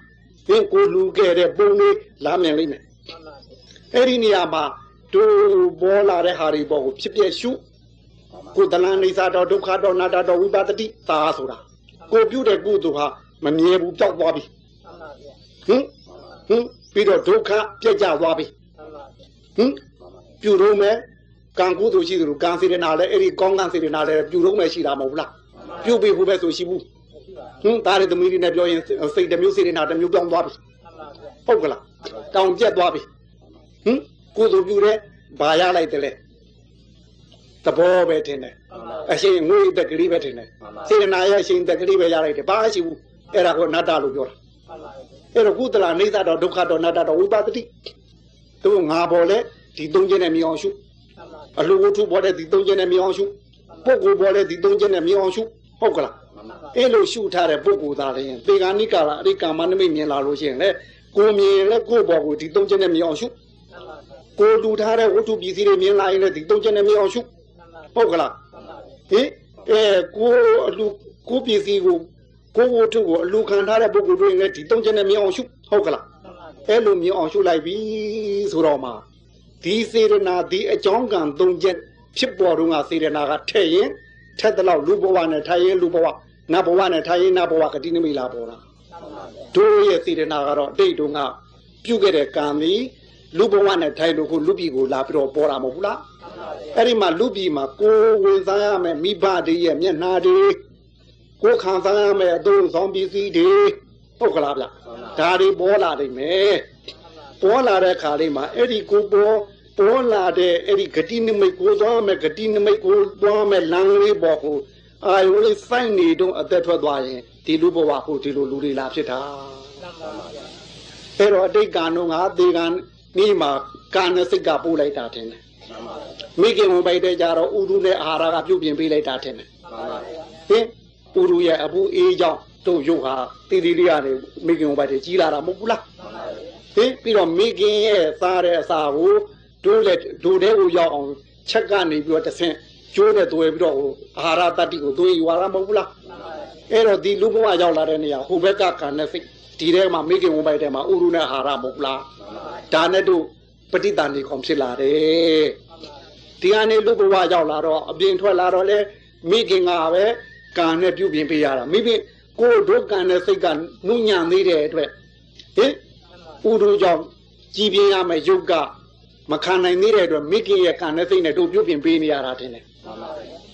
ဟင်ကိုလူခဲ့တဲ့ပုံလေးလာမြင်လိမ့်မယ်အဲ့ဒီနေရာမှာတို့ပေါ်လာတဲ့ဟာတွေပေါ်ကိုဖြစ်ပြရှုကိုတလန်နေစာတော်ဒုက္ခတော်နာတာတော်ဝိပဿတိသာဆိုတာကိုပြုတဲ့ကုသိုလ်ဟာမမြဲဘူးပျောက်သွားပြီဟင်ပြီးတော့ဒုက္ခပြတ်ကျသွားပြီဟင်ပြုတော့မယ်ကံကုသိုလ်ရှိသလိုကံစေတနာလည်းအဲ့ဒီကောင်းကံစေတနာလည်းပြုတော့မယ်ရှိတာမဟုတ်လားပြုပြီးဖို့ပဲဆိုရှိဘူးဒါရသမီးတွေနဲ့ပြောရင်စိတ်တစ်မျိုးစေတနာတစ်မျိုးပြောင်းသွားပြီဟုတ်ကလားတောင်ပြတ်သွားပြီကုသိုလ်ပြုတဲ့ဘာရလိုက်တယ်လဲသဘောပဲထင်တယ်အရှင်ငွေတက်ကလေးပဲထင်တယ်စေတနာရဲ့အရှင်တက်ကလေးပဲရလိုက်တယ်ဘာမှရှိဘူးအဲ့ဒါကိုအနတ္တလို့ပြောတာအဲ့တော့ကုသလနေသတော်ဒုက္ခတော်အနတ္တတော်ဝိပဿတိတို့ငါပေါ်လဲဒီသုံးချက်နဲ့မြင်အောင်ရှု အလူဝတ္ထုပေါ်တဲ့ဒီသုံးချက်နဲ့မြောင်ရှုပုဂ္ဂိုလ်ပေါ်တဲ့ဒီသုံးချက်နဲ့မြောင်ရှုဟုတ်ကလားအဲ့လိုရှုထားတဲ့ပုဂ္ဂိုလ်သားလည်းသေဂာနိကာလအရိကာမနမိတ်မြင်လာလို့ရှိရင်လေကိုမြင်လေကိုပေါ်ကိုဒီသုံးချက်နဲ့မြောင်ရှုကိုလူထားတဲ့ဝတ္ထုပစ္စည်းတွေမြင်လာရင်လည်းဒီသုံးချက်နဲ့မြောင်ရှုဟုတ်ကလားဟင်ကိုအလူကိုပစ္စည်းကိုဝတ္ထုကိုအလူခံထားတဲ့ပုဂ္ဂိုလ်တွေလည်းဒီသုံးချက်နဲ့မြောင်ရှုဟုတ်ကလားအဲ့လိုမြောင်ရှုလိုက်ပြီဆိုတော့မှဒီစေရနာဒီအကြောင်းကံသုံးချက်ဖြစ်ပေါ်တော့ငါစေရနာကထဲ့ရင်ထက်တဲ့လောက်လူဘဝနဲ့ထိုင်ရင်လူဘဝနတ်ဘဝနဲ့ထိုင်ရင်နတ်ဘဝကတိနမိလာပေါ်တာတို့ရဲ့စေရနာကတော့တိတ်တုံးကပြုတ်ခဲ့တဲ့ကံသည်လူဘဝနဲ့ထိုင်လို့ကိုလူပြည်ကိုလာပြီးတော့ပေါ်တာမဟုတ်ဘူးလားအဲ့ဒီမှာလူပြည်မှာကိုဝင်စားရမယ်မိဘတွေရဲ့မျက်နှာတွေကိုခံစားရမယ်အသုံးဆောင်ပစ္စည်းတွေဟုတ်ကလားဗျဒါတွေပေါ်လာနိုင်မယ်ပေါ်လာတဲ့ခါလေးမှာအဲ့ဒီကိုပေါ်လာတဲ့အဲ့ဒီဂတိနမိတ်ကိုသွားမယ်ဂတိနမိတ်ကိုသွားမယ်လမ်းလေးပေါ်ကိုအာယုလေးစိုက်နေတော့အသက်ထွက်သွားရင်ဒီလူဘဝကိုဒီလိုလူတွေလာဖြစ်တာအဲ့တော့အတိတ်ကံတော့ငါသေကံနေမှာကာနစိတ်ကပို့လိုက်တာတင်တယ်မိခင်ဝင်ပိုက်တဲ့ကြတော့ဥရုနဲ့အာဟာရကပြုတ်ပြင်ပေးလိုက်တာတင်တယ်ဟင်ဥရုရဲ့အပူအေးကြောင့်တို့ရုပ်ဟာတည်တည်လေးရတယ်မိခင်ဝင်ပိုက်တဲ့ကြီးလာတာမဟုတ်ဘူးလားဟင်ပြီးတော့မိခင်ရဲ့စားတဲ့အစာကိုတို့တဲ့ကိုရောက်အောင်ချက်ကနေပြီးတော့တစ်ဆင့်ကျိုးနဲ့သွဲပြီးတော့အာဟာရတတ္တိကိုသွေးယူရတာမဟုတ်ဘူးလားအဲ့တော့ဒီလူဘဝရောက်လာတဲ့နေရာဟိုဘက်ကကံနဲ့စိတ်ဒီထဲမှာမိခင်ဝင်ပိုက်တဲ့မှာဥရုနဲ့အာဟာရမဟုတ်ဘူးလားဒါနဲ့တို့ပဋိသန္ဓေကောင်ဖြစ်လာတယ်ဒီကနေလူဘဝရောက်လာတော့အပြင်ထွက်လာတော့လေမိခင်ကပဲကံနဲ့ပြုပြင်ပေးရတာမိခင်ကိုဒုက္ခနဲ့စိတ်ကနှုညံ့သေးတဲ့အတွက်ဟင်ဥရုကြောင့်ကြည်ပြင်းရမယ်ယုတ်ကမခံနိုင်သေးတဲ့အတွက်မိခင်ရဲ့ကံနဲ့စိတ်နဲ့တို့ပြုပြင်ပေးနေရတာတင်တယ်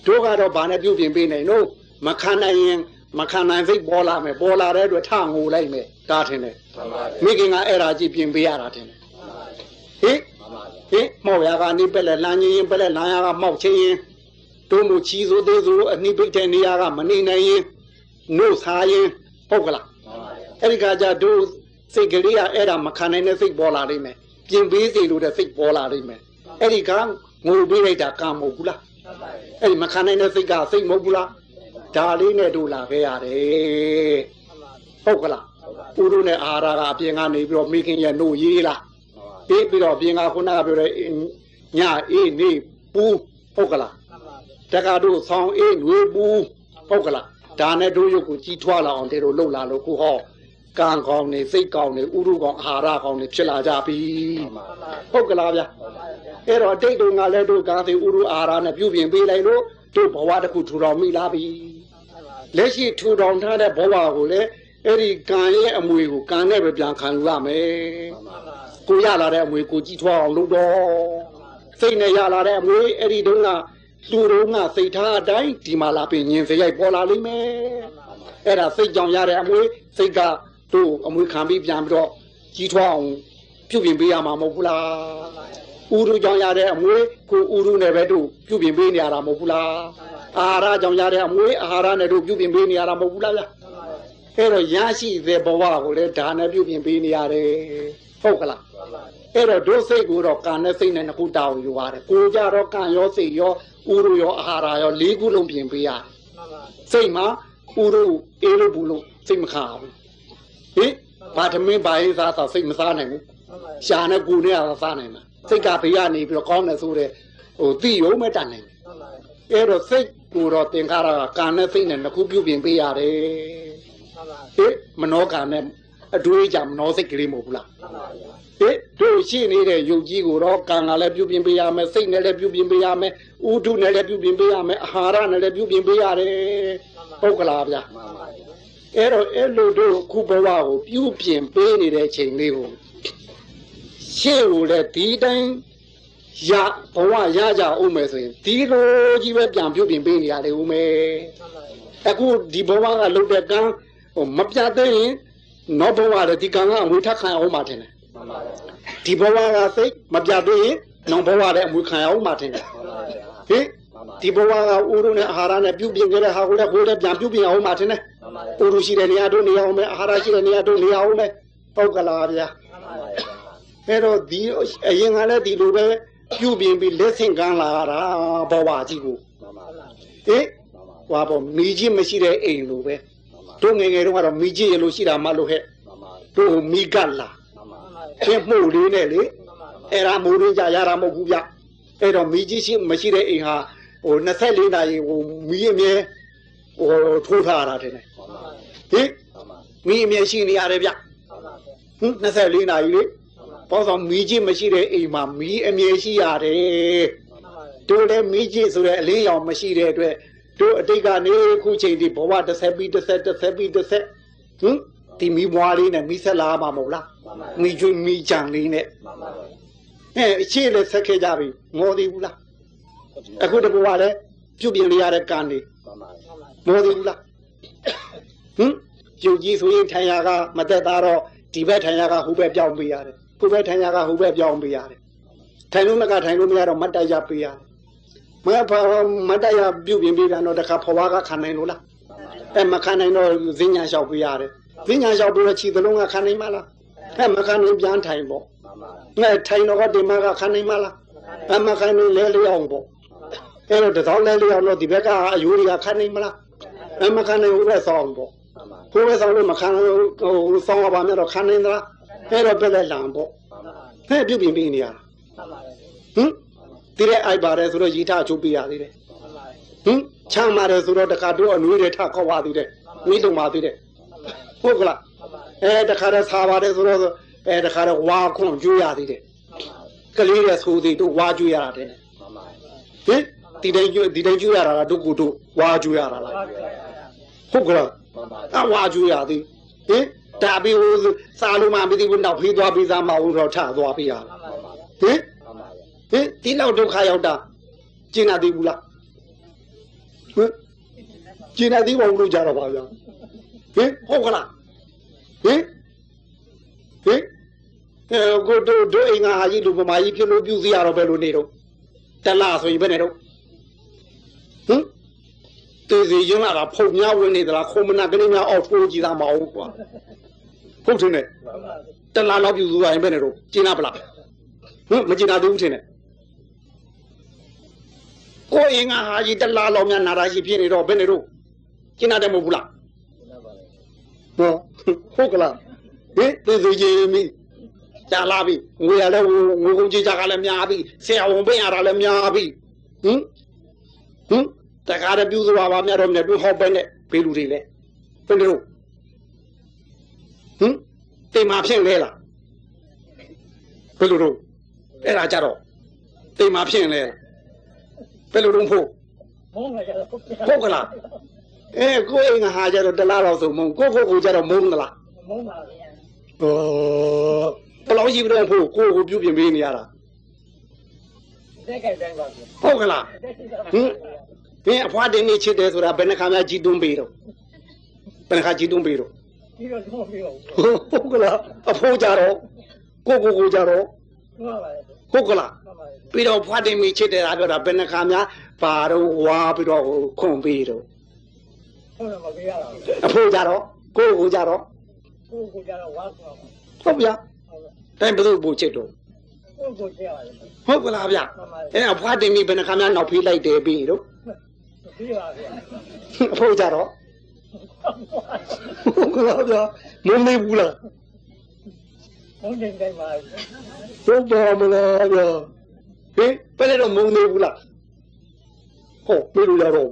တို့ကတော့ဘာနဲ့ပြုပြင်ပေးနိုင်လို့မခံနိုင်ရင်မခံနိုင်စိတ်ပေါ်လာမယ်ပေါ်လာတဲ့အတွက်ထငိုလိုက်မယ်ဒါထင်တယ်မိခင်ကအဲ့ဒါကြည်ပြင်ပေးရတာထင်တယ်ဟင်မောက်ရကနေပက်လက်လမ်းရင်ပက်လက်လမ်းရကမောက်ချင်းရင်တို့မှုချီစိုးသေးစိုးအနိပိတ်တဲ့နေရာကမနေနိုင်ရင်နှုတ်စားရင်ဟုတ်ကလားအဲ့ဒီကကြတို့စိတ်ကလေးကအဲ့ဒါမခံနိုင်တဲ့စိတ်ပေါ်လာလိမ့်မယ်ပြင်ပေးစီလို့တဲ့စိတ်ပေါ်လာလိမ့်မယ်အဲ့ဒီကငိုပေးလိုက်တာကံမဟုတ်ဘူးလားအဲ့ဒီမခံနိုင်တဲ့စိတ်ကစိတ်မဟုတ်ဘူးလားဒါလေးနဲ့တို့လာခဲ့ရတယ်ဟုတ်ကလားဥရုနဲ့အာဟာရကအပြင်ကနေပြီးတော့မိခင်ရဲ့နှုတ်ရေးလားပြီးတော့ပြင်ကခုနကပြောတဲ့ညအေးနေပူဟုတ်ကလားတက္ကတို့ဆောင်းအေးငွေပူဟုတ်ကလားဒါနဲ့တို့ရုပ်ကိုကြီးထွားလာအောင်တေတို့လှုပ်လာလို့ခုဟောကံကောင်းနေစိတ်ကောင်းနေဥရုကောင်းအာဟာရကောင်းနေဖြစ်လာကြပြီဟုတ်ကလားဗျအဲ့တော့အတိတ်တုန်းကလည်းတို့ကံစီဥရုအာဟာရနဲ့ပြုပြင်ပေးလိုက်လို့တို့ဘဝတစ်ခုထူထောင်မိလာပြီလက်ရှိထူထောင်ထားတဲ့ဘဝကိုလည်းအဲ့ဒီကံရဲ့အမွေကိုကံနဲ့ပဲပြန်ခံယူရမယ်ကိုရလာတဲ့အမွေကိုကြည်ထွားအောင်လုပ်တော့စိတ်နဲ့ရလာတဲ့အမွေအဲ့ဒီတုန်းကလူတို့ကစိတ်ထားအတိုင်းဒီမှာလာပြီးညင်စရိုက်ပေါ်လာလိမ့်မယ်အဲ့ဒါစိတ်ကြောင့်ရတဲ့အမွေစိတ်ကတို့အမွေခံပြီးပြန်ပြီးတော့ကြီးထွားအောင်ပြုပြင်ပေးရမှာမဟုတ်ဘူးလားဥရုကြောင့်ရတဲ့အမွေကိုဥရုနဲ့ပဲတို့ပြုပြင်ပေးနေရတာမဟုတ်ဘူးလားအာဟာရကြောင့်ရတဲ့အမွေအာဟာရနဲ့တို့ပြုပြင်ပေးနေရတာမဟုတ်ဘူးလားဗျအဲ့တော့ရရှိတဲ့ဘဝကိုလည်းဒါနဲ့ပြုပြင်ပေးနေရတယ်ဟုတ်ကလားအဲ့တော့ဒုစိတ်ကိုတော့ကံနဲ့စိတ်နဲ့နှစ်ခုတောင်းယူရတယ်ကိုကြတော့ကံရောစိတ်ရောဥရုရောအာဟာရရော၄ခုလုံးပြင်ပေးရတယ်စိတ်မှာဥရုအေးလို့ဘူးလို့စိတ်မခါဘူးဟင်ဘာသမင်းဘာရင်စားစိတ်မစားနိုင်ဘူးရှာနဲ့ကိုနဲ့စားနိုင်မှာစိတ်ကဘေးကနေပြီးတော့ကောင်းတယ်ဆိုတဲ့ဟိုသိရုံမဲ့တတ်နိုင်တယ်အဲ့တော့စိတ်ကိုတော့သင်္ခါရကကံနဲ့စိတ်နဲ့နှစ်ခုပြုပြင်ပေးရတယ်ဟင်မနောကံနဲ့အတွေးကြမနောစိတ်ကလေးမဟုတ်ဘူးလားဟင်တို့ရှိနေတဲ့ယုတ်ကြီးကိုတော့ကံကလည်းပြုပြင်ပေးရမယ်စိတ်နဲ့လည်းပြုပြင်ပေးရမယ်ဥဒုနဲ့လည်းပြုပြင်ပေးရမယ်အာဟာရနဲ့လည်းပြုပြင်ပေးရတယ်ဟုတ်ကလားဗျာအဲ့တော့အဲ့လိုတို့ခုဘဝကိုပြုပြင်ပေးနေတဲ့ချိန်လေးကိုရှေ့ကိုလည်းဒီတိုင်းရဘဝရကြအောင်မယ်ဆိုရင်ဒီလိုကြီးပဲပြန်ပြုပြင်ပေးနေရတယ်ဦးမယ်အခုဒီဘဝကလုတ်တဲ့ကံမပြတ်သေးရင်နောက်ဘဝလည်းဒီကံကအမွေထခံအောင်မှထင်တယ်ဒီဘဝကစိတ်မပြတ်သေးရင်နောက်ဘဝလည်းအမွေခံအောင်မှထင်တယ်ဟင်ဒီဘဝကဥရုနဲ့အာဟာရနဲ့ပြုပြင်ကြတဲ့ဟာကိုလည်းကိုယ်လည်းပြန်ပြုပြင်အောင်မှထင်တယ်ဥရုရှိတဲ့နေရာတို့နေအောင်မယ်အာဟာရရှိတဲ့နေရာတို့နေအောင်မယ်ဟုတ်ကလားဗျာအဲ့တော့ဒီအရင်ကလည်းဒီလိုပဲ ပြုပြင်ပြီးလက်ဆင့်ကမ်းလာတာဘဝကြီးကို 妈妈， ဟင်ဟွာပေါ့မိကြီးမရှိတဲ့အိမ်လိုပဲ 妈妈， တို့ငယ်ငယ်တုန်းကတော့မိကြီးရလို့ရှိတာမလို့ဟဲ့ 妈妈， တို့မိကတ်လာ 妈妈， ပြင်းမှုလေးနဲ့လေအဲ့ဒါမိုးရင်းကြရတာမဟုတ်ဘူးဗျအဲ့တော့မိကြီးရှိမရှိတဲ့အိမ်ဟာဟို24နာရီဟိုမိအမြဲဟိုထိုးထားတာတဲ့ဟင် 妈妈， မိအမြဲရှိနေရတယ်ဗျဟင်24နာရီလေပေါ့ဆောင်မိကြီးမရှိတဲ့အိမ်မှာမိအမြဲရှိရတယ်တို့လည်းမိကြီးဆိုတဲ့အလေးရောင်မရှိတဲ့အတွက်တို့အတိတ်ကနေခုချိန်ဒီဘဝတစ်ဆက်ပြီးတစ်ဆက်တစ်ဆက်ပြီးတစ်ဆက်ဟင်ဒီမိဘွားလေးနဲ့မိဆက်လာမှာမဟုတ်လားမိကျွမိကြံလေးနဲ့ 妈妈， အရှိလည်းဆက်ခဲ့ကြပြီငေါ်သေးဘူးလားအခုတဘဝလည်းပြုတ်ပြင်ရတဲ့ကံနေ 妈妈， ငေါ်သေးဘူးလားဟင်ကျုပ်ကြီးဆိုရင်ထိုင်ရကမသက်သားတော့ဒီဘက်ထိုင်ရကဟိုဘက်ပြောင်းပေးရတယ်ဟိုဘက်ထိုင်ရကဟိုဘက်ပြောင်းပေးရတယ်ထိုင်လို့မကထိုင်လို့မရတော့မတ်တိုက်ရပေးရတယ်မတ်တိုက်ရပြုတ်ပြင်ပေးတာတော့တခါဖွားကခံနိုင်လို့လားမခံနိုင်တော့ဈဉ္ညာလျှောက်ပေးရတယ်ဈဉ္ညာလျှောက်ပြီးတော့ခြေသလုံးကခံနိုင်မလားမခံနိုင်ပြန်ထိုင်ပေါ့ 妈妈， ထိုင်တော့ဒီမှာကခံနိုင်မလားမခံနိုင်လဲလျောင်းပေါ့အဲ့တော့တသောလဲလျောင်းတော့ဒီဘက်ကအယိုးတွေကခံနိုင်မလားမခံနိုင်ဘူးပဲဆောင်းပေါ့ 妈妈， ကိုယ်ပဲဆောင်းလို့မခံဟိုဆောင်းရပါမယ်တော့ခံနိုင်သလားအဲ့တော့ပြက်လက်လံပေါ့ 妈妈， ဟဲ့ပြုတ်ပြင်ပေးနေရဟင်ဒီတဲ့အိုက်ပါတယ်ဆိုတော့ရီထချိုးပေးရသေးတယ်ဟင်ချမ်းပါတယ်ဆိုတော့တခါတို့အနွေးတွေထခေါက်ပါသေးတယ်ဝီးတုံပါသေးတယ်ဟုတ်ကလားတခါတော့စားပါတယ်ဆိုတော့တခါတော့ဝါခွန်ကျွေးရသေးတယ်ကလေးတွေဆိုသေးတို့ဝါကျွေးရတာတဲ့ 妈妈， ဟင်ဒီတိုင်းကျွေးရတာလားတို့ကိုတို့ဝါကျွေးရတာလားဟုတ်ကလား 妈妈， ဝါကျွေးရသေးဟင်ဒါပြီးဟိုစားလို့မှမသိဘူးနောက်ဖေးသွားပြီးသားမဟုတ်တော့ထသွားပြရဟင် 妈妈， ဟင်ဒီလောက်ဒုက္ခရောက်တာကျင်နာသေးဘူးလားဟင်ကျင်နာသေးပါဘူးလို့ကြတော့ပါဗျာဟင်ဟုတ်ကလားဟင်ကိုတို့အိမ်ကဟာကြီးလူပမာကြီးဖြစ်လို့ပြုစီရတော့ပဲလို့နေတော့တလားဆိုရင်ဘယ်နဲ့တော့ဟင်တေစီရင်လာတာဖုန်များဝင်နေသလားခုံမနာကနေများအောက်ထိုးကြည့်သားမအောင်ကွာဟုတ်တယ်နဲ့တလားလောက်ပြုစုရရင်ဘယ်နဲ့တော့ကျင်နာပလားဟင်မကျင်နာသေးဘူးထင်တယ်ကိုအင်းကဟာကြီးတလားလောက်များနာတာရှိဖြစ်နေတော့ဘယ်နဲ့တော့ကျင်နာတယ်မဟုတ်ဘူးလားဟုတ်ကလားဟင်တေစီရင်မိကြာလာပြီငွေရလဲငွေကုန်ကြီးကြကလည်းများပြီဆရာဝန်ပေးရတာလည်းများပြီဟင်တခါတည်းပြုစုပါပါများတော့မြတ်တွေ့ဟောက်ပဲနဲ့ဘေးလူတွေလဲဘယ်လိုတိမ်မာဖြစ်လဲလားဘယ်လိုတော့အဲ့ဒါကြတော့တိမ်မာဖြစ်လဲဘယ်လိုတော့ဖို့ဟုတ်ကလားကိုအိမ်ကဟာကြတော့တလားတော့ဆိုမုံကိုကြတော့မုံသလားမုံပါဗျာဘယ်လောက်ရှိပြီတော့ဖို့ကိုပြုပြင်ပေးနေရတာဟုတ်ကလားဟင်အဖွားတင်နေချစ်တယ်ဆိုတာဘယ်နှခါမှကြည်တွန်းပေးတော့ဘယ်နှခါကြည်တွန်းပေးတော့ဟုတ်ကလားအဖိုးကြတော့ကိုကြတော့ဟုတ်ကလားပြီးတော့ဖွားတင်နေချစ်တယ်တာပြောတာဘယ်နှခါမှပါတော့ဝါပြီးတော့ခွန်ပေးတော့အဖိုးကြတော့ကိုကြတော့ဟုတ်ဗျာတိုင်းဘယ်သူ့ပူချစ်တော့ဟုတ်ကလားဗျအဲ့အဖွားတင်ပြီးဘယ်နှခါမှနောက်ဖေးလိုက်တယ်ပြီးတော့အဖိုးကြတော့ဟုတ်ကလားဗျမုန်းနေဘူးလားမုန်းနေတယ်ပါဟုတ်ပါမလားဗျဟင်ဘယ်တော့မုန်းနေဘူးလားဟုတ်ပြေလို့ရတော့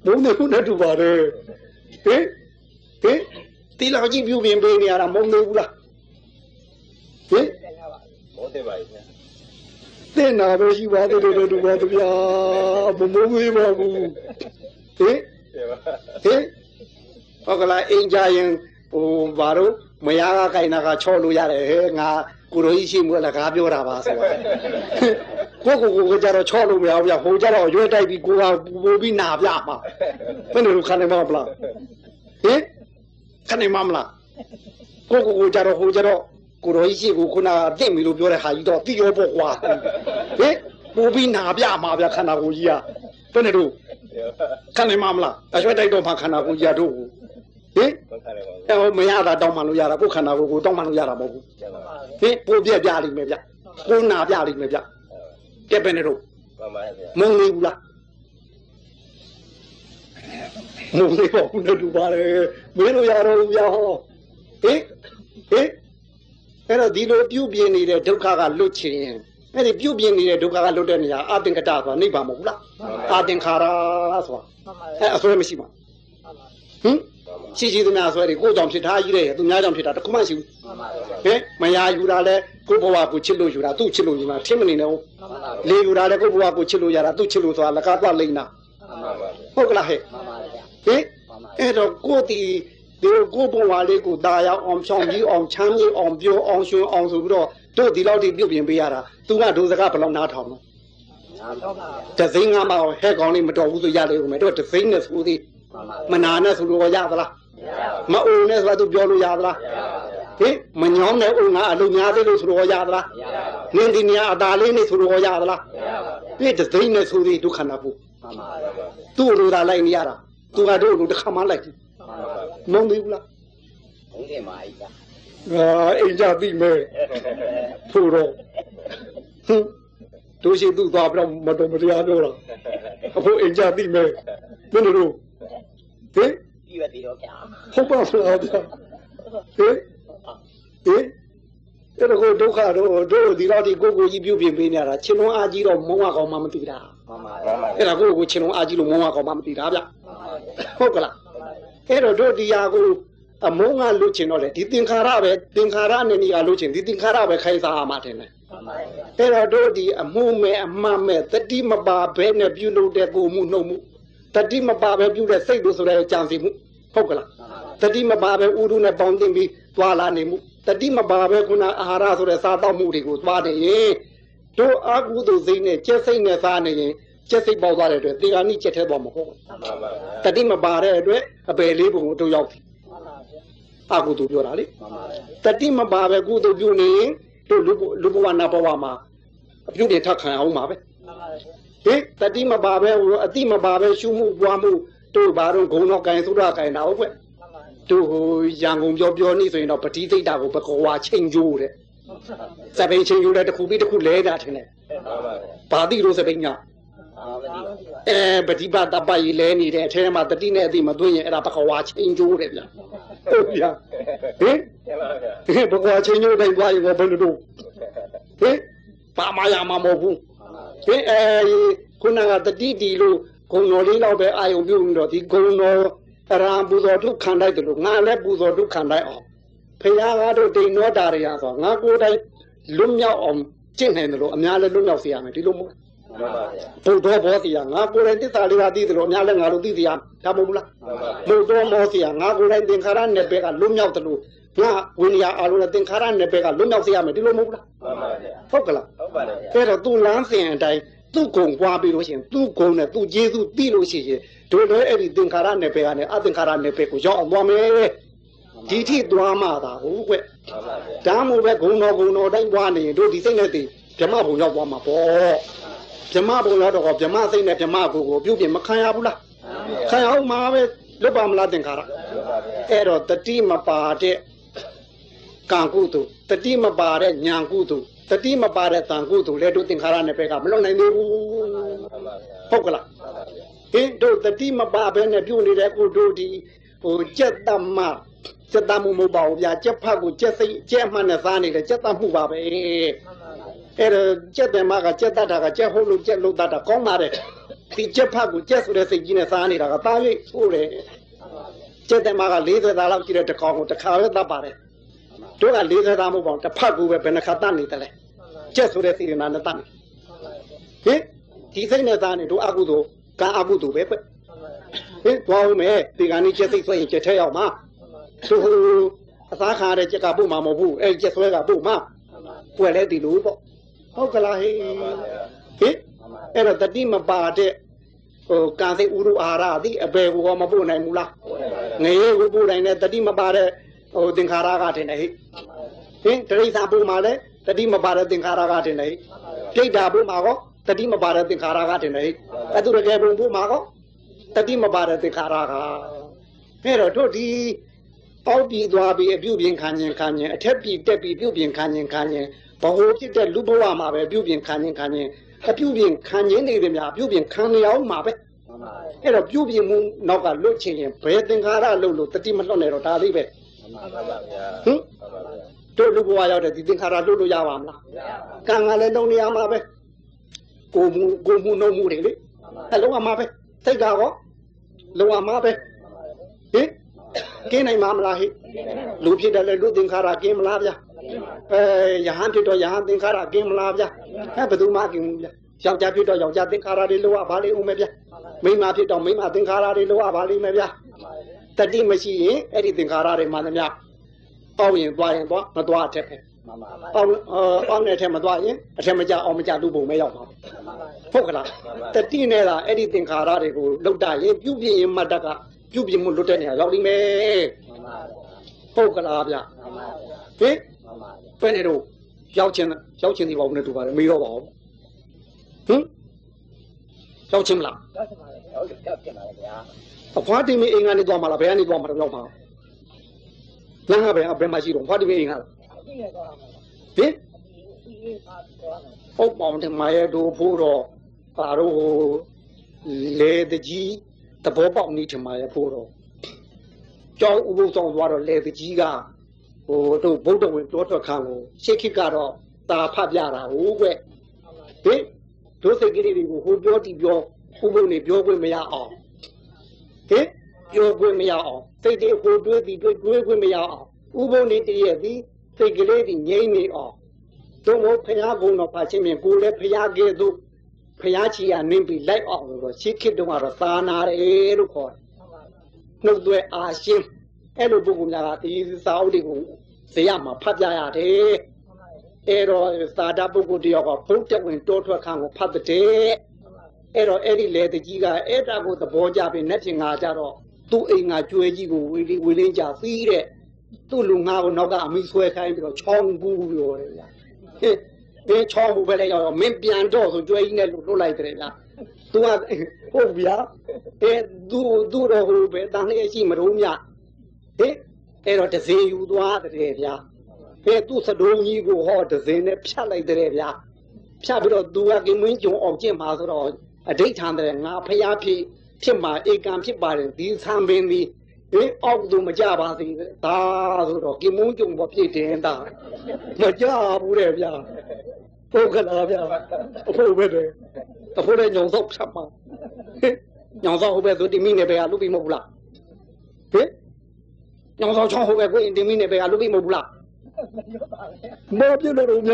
မုန်းနေဘူးနဲ့တူပါတယ်ဟင်တီလာကြီးပြုပြင်ပေးနေရတာမုန်းနေဘူးလားဟင် 我对吧？ တဲ့နာပဲရှိပါတယ်တူပါဗျာမမုန်းသေးပါဘူးဟင်ဟုတ်ကလားအင်ကြရင်ဟိုဘာလို့မရကခိုင်နာကချော့လို့ရတယ်ဟဲ့ငါကိုရိုကြီးရှိမှုလည်းကားပြောတာပါဆိုတော့ကိုကြတော့ချော့လို့မရဘူးဗျာဟိုကြတော့ရွေးတိုက်ပြီးကိုကပူပြီးနာပြမှာဘယ်လိုခံနိုင်မှာမလားဟင်ခံနိုင်မှာမလားကိုကြတော့ဟိုကြတော့ကိုရိုကြီးရှိကိုခုနကတင့်ပြီလို့ပြောတဲ့ဟာကြီးတော့တိရောပေါ့ကွာဟင်ပူပြီးနာပြမှာဗျာခန္ဓာကိုယ်ကြီးကဘယ်နဲ့တို့ခံနိုင်မှာမလားအရွှဲတိုက်တော့မှခန္ဓာကိုယ်ကြီးတို့ဟင်မရတာတောင်းမှလို့ရတာကိုခန္ဓာကိုယ်ကိုတောင်းမှလို့ရတာမဟုတ်ဘူးဟင်ပို့ပြပြလိမ့်မယ်ဗျကိုနာပြလိမ့်မယ်ဗျဟ တက်ပဲနဲ့တော့ မှန်ပါဗျာ မုံနေဘူးလားမုံနေပါဘူးနဲ့တူပါလေမင်းတို့ရတော့ဘူးရဟောဟေးအဲ့တော့ဒီလိုပြုတ်ပြင်းနေတဲ့ဒုက္ခကလွတ်ချင်အဲ့ဒီပြုတ်ပြင်းနေတဲ့ဒုက္ခကလွတ်တဲ့နေရာအသင်္ကတဆိုတာနိဗ္ဗာန်မဟုတ်လားအာသင်္ခါရဆိုတာအဲ့အစွဲမရှိပါဟင်ရှိသမျှအစွဲတွေကိုကြောင့်ဖြစ်တာကြီးတယ်သူများကြောင့်ဖြစ်တာတခုမှရှိဘူးဟင်မယားယူတာလဲကိုဘဝကိုချစ်လို့ယူတာသူ့ချစ်လို့ယူတာထင်မနေနဲ့ဟုတ်လေယူတာလဲကိုဘဝကိုချစ်လို့ရတာသူ့ချစ်လို့ဆိုတာလကားသွားလိမ့်တာဟုတ်ကလားဟဲ့ဟင်အဲ့တော့ကိုတီဒီကိုဘဝလေးကိုตาရောက်အောင်ဖြောင်းပြီးအောင်ချမ်းမြေ့အောင်ပြောအောင်ရွှင်အောင်ဆိုပြီးတော့တို့ဒီလောက်ထိပြုတ်ပြင်ပေးရတာသူကဒုစကားဘယ်လောက်နားထောင်လဲတသိန်းကမှဟဲ့ကောင်လေးမတော်ဘူးဆိုရတယ်ဦးမယ်တို့တသိန်းနဲ့ဆိုသည်မနာနဲ့ဆိုလို့ရသလားမအုံနဲ့ဆိုတာသူပြောလို့ရသလားဟင်မညောင်းတဲ့အုံကအလုံးများသေးလို့ဆိုလို့ရသလားနင်းဒီနေရာအတာလေးနဲ့ဆိုလို့ရသလားပြည့်တသိန်းနဲ့ဆိုသည်ဒုက္ခနာဖို့သူ့လိုသာလိုက်နေရတာသူကတို့လိုတစ်ခါမှလိုက်ဘူးမုံသေးဘူးလား ဘုန်းကြီးမာကြီးက အိမ်ကြသိမယ်ဖို့တော့တို့ရှိသူ့သွားပြီးတော့မတော်မတရားပြောတာအဖို့အိမ်ကြသိမယ်မင်းတို့ဟင် ပြီးပဲဒီတော့ဗျာ ဟုတ်ပါဆိုတော့ဟင်အဲ့တော့ဒုက္ခတို့ဒီလောက်ဒီကိုကြီးပြုတ်ပြင်ပေးနေတာချင်းလုံးအားကြီးတော့မုံဝကောင်မှမသိတာ မှန်ပါဗျာ အဲ့ဒါကိုချင်းလုံးအားကြီးလို့မုံဝကောင်မှမသိတာဗျဟုတ်ကလားအဲ့တော့တို့ဒီဟာကိုအမုံကလွတ်ချင်တော့လေဒီသင်္ခါရပဲသင်္ခါရနဲ့နေရာလွတ်ချင်ဒီသင်္ခါရပဲခိုင်းစားမှာတယ်လေအဲ့တော့တို့ဒီအမှုမဲ့အမှန်မဲ့တတိမပါဘဲနဲ့ပြုလုပ်တဲ့ကိုမှုနှုတ်မှုတတိမပါပဲပြုတဲ့စိတ်လို့ဆိုတဲ့ကြံစီမှုဟုတ်ကလားတတိမပါပဲဥဒုနဲ့ပေါင်းတင်ပြီးသွားလာနေမှုတတိမပါပဲခုနအာဟာရဆိုတဲ့စားတောက်မှုတွေကိုသွားနေရင်တို့အာကုသိုလ်စိတ်နဲ့ကျက်စိတ်နဲ့စားနေရင်ကျက်စိတ်ပေါက်သွားတဲ့အတွက်တေဂာနိကျက်ထဲပေါ်မှာဟုတ်တတိမပါတဲ့အတွက်အပယ်လေးပုံကိုတို့ရောက်ပြီအာကုသိုလ်ပြောတာလေတတိမပါပဲကုသိုလ်ပြုနေရင်တို့လူဘဝနာဘဝမှာအပြုတင်ထခံအောင်ပါပဲဟင်တတိမပါပဲအတိမပါပဲရှုမှုပွားမှုတို့ဘာတော့ဂုံတော့ကင်သုဒ္ဓကင်တာဟုတ်ကွတို့ဟိုရန်ကုန်ပြောနေဆိုရင်တော့ပတိသိတ္တာကိုဘကောဝါချိန်ကျိုးတဲ့စပိန်ချိန်ကျိုးတဲ့တစ်ခုပြီးတစ်ခုလဲတာထင်တယ်ဘာတိလို့စပိန်ညာပฏิပတ်တပ္ပယလဲနေတဲ့အထဲမှာတတိနဲ့အတိမသွင်းရင်အဲ့ဒါဘကောဝါချိန်ကျိုးတယ်ဗျဟုတ်ဗျာဟင်ဘကောဝါချိန်ကျိုးတိုင်းသွားရင်ဘယ်လိုတို့ဟင်ပါမရမှာမဟုတ်ဘူးဟင်ခုနကတတိတီလို့ဂုံတော်လေးတော့ပဲအာယုံပြုနေတော့ဒီဂုံတော်အရာပူဇော်ထုခံတိုက်တယ်လို့ငါလည်းပူဇော်ထုခံတိုက်အောင်ဖရာကတော့တိန်နောတာရရဆိုငါကိုယ်တိုင်လွတ်မြောက်အောင်ကျင့်နိုင်တယ်လို့အများလည်းလွတ်မြောက်စေရမယ်ဒီလိုမဟုတ်ဘုဒ္ဓဘောစီရငါကိုယ်တိုင်သစ္စာလေးပါသိတယ်လို့အများလည်းငါတို့သိစေရဒါမဟုတ်ဘူးလားဘုဒ္ဓမောစီရငါကိုယ်တိုင်သင်္ခါရနယ်ပယ်ကလွတ်မြောက်တယ်လို့ငါဝိနည်းအားလုံးနဲ့သင်္ခါရနယ်ပယ်ကလွတ်မြောက်စေရမယ်ဒီလိုမဟုတ်ဘူးလားဟုတ်ကလားဟုတ်ပါတယ်အဲ့တော့သူလမ်းစဉ်အတိုင်းသူ့ကုံပွားပြီးလို့ရှိရင်သူ့ကုံနဲ့သူ့ကျေးဇူးသိလို့ရှိရင်တို့လည်းအဲ့ဒီသင်္ခါရနယ်ပယ်ကနေအသင်္ခါရနယ်ပယ်ကိုရောက်အောင်သွားမယ်ဒီထိသွားမှသာဟုတ်ကွဒါမှမဟုတ်ပဲဂုံတော်တိုင်းသွားနေရင်တို့ဒီစိတ်နဲ့သိဗြဟ္မဘုံရောက်သွားမှာပေါ့ဗြဟ္မဘုံရောက်တော့ဗြဟ္မစိတ်နဲ့ဗြဟ္မကိုပြုတ်ပြင်မခံရဘူးလားခံရအောင်မှာပဲလွတ်ပါမလားသင်္ခါရအဲ့တော့တတိမပါတဲ့ကံကုသိုလ်တတိမပါတဲ့ဉာဏ်ကုသိုလ်တတိမပါတဲ့သံကုသိုလ်လည်းတို့သင်္ခါရနယ်ပယ်ကမလွတ်နိုင်သေးဘူးဟုတ်ကလားဟင်တို့တတိမပါဘဲနဲ့ပြုတ်နေတဲ့ကိုတို့ဒီဟိုကြက်တမမှုမဟုတ်ပါဘူးဗျာကြက်ဖတ်ကိုကြက်စိတ်ကြက်မှန်နဲ့စားနေတယ်ကြက်တမှုပါပဲအဲ့တော့ကြက်တယ်မကကြက်တတ်တာကကြက်ဟုတ်လို့ကြက်လို့တတ်တာကောင်းပါတယ်ဒီကြက်ဖတ်ကိုကြက်ဆိုတဲ့စိတ်ကြီးနဲ့စားနေတာကသားလေးဆိုးတယ်ကြက်တယ်မက40သားလောက်ကြည့်တဲ့တကောင်ကိုတစ်ခါပဲတတ်ပါတယ်တို့က40သားမဟုတ်ပါဘူးတစ်ဖတ်ကိုပဲဘယ်နှခါတတ်နေတယ်လဲကြက်ဆိုတဲ့စိတ်နဲ့တတ်နေဟင်ဒီစိတ်နဲ့သားနေတို့အကုသိုလ်ကံအကုသိုလ်ပဲကွဟင်သွားဦးမယ်ဒီကနေ့ကြက်စိတ်ဆွဲရင်ကြက်ထဲရောက်မှာသူအသားခါတဲ့ကြက်ကပို့မှာမဟုတ်ဘူးအဲ့ကြက်ဆွဲကပို့မှာပွက်လဲဒီလိုပေါ့ဟုတ်ကလားဟင်အဲ့တော့တတိမပါတဲ့ဟိုကံစိတ်ဥရုအာရသည်အပေကိုမပို့နိုင်ဘူးလားငရေကိုပို့နိုင်တဲ့တတိမပါတဲ့ဟိုသင်္ခါရကထင်တယ်ဟင်တရိစ္ဆာပို့မှာလဲတတိမပါတဲ့သင်္ခါရကထင်တယ်ပြိတ္တာပို့မှာကောတတိမပါတဲ့သင်္ခါရကထင်တယ်အတုရကေဘုံပို့မှာကောတတိမပါတဲ့သင်္ခါရကအဲ့တော့တို့ဒီပေါက်ပြီးသွားပြီးအပြုပြင်ခံခြင်းအထက်ပြီးတက်ပြီးပြုပြင်ခံခြင်းဘဝဖြစ်တဲ့လူဘဝမှာပဲပြုပြင်ခံခြင်း အပြုပြင်ခံရင်းနေတယ်များပြုပြင်ခံရအောင်မှာပဲအဲ့တော့ပြုပြင်မှုနောက်ကလွတ်ချင်ရင်ဘယ်သင်္ခါရလို့တတိမလွတ်နဲ့တော့ဒါလေးပဲဟင်တို့လူဘဝရောက်တဲ့ဒီသင်္ခါရလွတ်လို့ရပါမလားကံကလည်းလုံးနေရမှာပဲကိုမှုနှုံမှုတွေလေအလုံးအမှာပဲစိတ်ကောလုံးအမှာပဲဟင်ကင်းနိုင်မှာမလားဟိလူဖြစ်တယ်လေလူသင်္ခါရကင်းမလားဗျာယဟန်ဖြစ်တော့ယဟန်သင်္ခါရကင်းမလားဗျာဘယ်သူမှကင်းဘူးဗျာယောက်ျားဖြစ်တော့ယောက်ျားသင်္ခါရတွေလိုအပ်ပါလိမ့်ဦးမယ်ဗျာမိန်းမဖြစ်တော့မိန်းမသင်္ခါရတွေလိုအပ်ပါလိမ့်မယ်ဗျာတတိမရှိရင်အဲ့ဒီသင်္ခါရတွေမှလည်းများပေါက်ရင်သွားရင်သွားမသွားအထက်ပဲပေါက်တဲ့အထက်မသွားရင်အထက်မကြအောင်မကြလူပုံမဲရောက်ပါဟုတ်ကလားတတိနဲ့လားအဲ့ဒီသင်္ခါရတွေကိုလုတ်တရင်ပြုပြင်ရင်မတ်တကပြုပြင်မှုလွတ်တဲ့နေရာရောက်လိမ့်မယ်ဟုတ်ကလားဗျာဟင်ဘယ်နဲ့တော့ရောက်ချင်းဒီဘောင်နဲ့တူပါတယ်မေးတော့ပါဦးဟင်ရောက်ချင်းမလားရောက်ချင်းပါလေဗျာအဖွားတင်မင်းအိမ်ကနေသွားမှာလားဘယ်ကနေသွားမှာတော့ရောက်ပါလမ်းကဘယ်မှာရှိတော့ဖွားတင်မင်းအိမ်ကလားဟင်ဟုတ်ပေါင်းတယ်မရတို့ဖို့တော့ပါတော့လေတကြီးတဘောပေါက်နေချင်မှာရဖို့တော့ကျောင်းဥပုသ်ဆောင်သွားတော့လေတကြီးကတို့ဗုဒ္ဓဝင်တောထွက်ခံကိုရှေ့ခေတ်ကတော့တာဖတ်ပြတာဟုတ်ကွဟင်တို့စိတ်ကလေးတွေကိုဟိုပြောတီပြောဥပုသ်နေပြောခွင့်မရအောင်ဟင်ပြောခွင့်မရအောင်စိတ်တွေဟိုတွေးပြီးတွေးခွင့်မရအောင်ဥပုသ်နေတည်းရဲ့ဒီစိတ်ကလေးတွေငြိမ့်နေအောင်တို့မို့ဖရာကုံတော်ပါချင်းမြင်ကိုလည်းဖရာကဲ့သို့ဖရာချီရနင်းပြီးလိုက်အောင်လို့ရှေ့ခေတ်တုန်းကတော့သာနာတယ်လို့ခေါ်တယ်နှုတ်သွဲအာရှင်းအဲ့လိုပုဂ္ဂိုလ်များကဒီစာအုပ်တွေကိုဇေယမှာဖတ်ပြရတယ်အဲ့တော့သာဒပုဂ္ဂိုလ်တယောက်ကဘုဒ္ဓဝင်တောထွက်ခံကိုဖတ်တဲ့အဲ့တော့အဲ့ဒီလေတကြီးကအဲ့ဒါကိုသဘောကျပြီးနဲ့ဖြင့်ငါကြတော့သူ့အိမ်ငါကျွဲကြီးကိုဝေလင်းကြသီးတဲ့သူ့လူငါကိုနောက်ကအမိဆွဲခိုင်းပြီးတော့ချောင်းဘူးပြောတယ်ဗျာဟင်ချောင်းဘူးပဲလေရောက်မင်းပြန်တော့ဆိုကျွဲကြီးနဲ့လွတ်လိုက်တယ်ဗျာသူကဟုတ်ဗျာသူတော့ဟိုပဲတန်လေးရှိမတော်မြဟင်အဲ့တော့ဒဇင်ယူသွားတယ်ဗျာသူ့စတုံးကြီးကိုဟောဒဇင်နဲ့ဖြတ်လိုက်တယ်ဗျာဖြတ်ပြီးတော့သူကကင်းမင်းကျုံအောင်ကျင့်ပါဆိုတော့အဋိဋ္ဌာန်တယ်ငါဖျားဖြစ်မှာဧကံဖြစ်ပါတယ်ဒီသံပင်ဒီအောက်သူမကြပါစေဒါဆိုတော့ကင်းမင်းကျုံပေါ်ပြည့်တင်တာမကြဘူးတဲ့ဗျာပုတ်ကလာဗျာအဖို့ပဲတယ်အဖို့လည်းညောင်စောက်ဖြတ်ပါညောင်စောက်ဟုတ်ပဲသူတိမိနေပဲလူပြီးမဟုတ်ဘူးလားဟင်ညောင်စောက်ချောင်းဟုတ်ပဲကိုတိမိနေပဲလူပြီးမဟုတ်ဘူးလားမောပြလို့တော့ည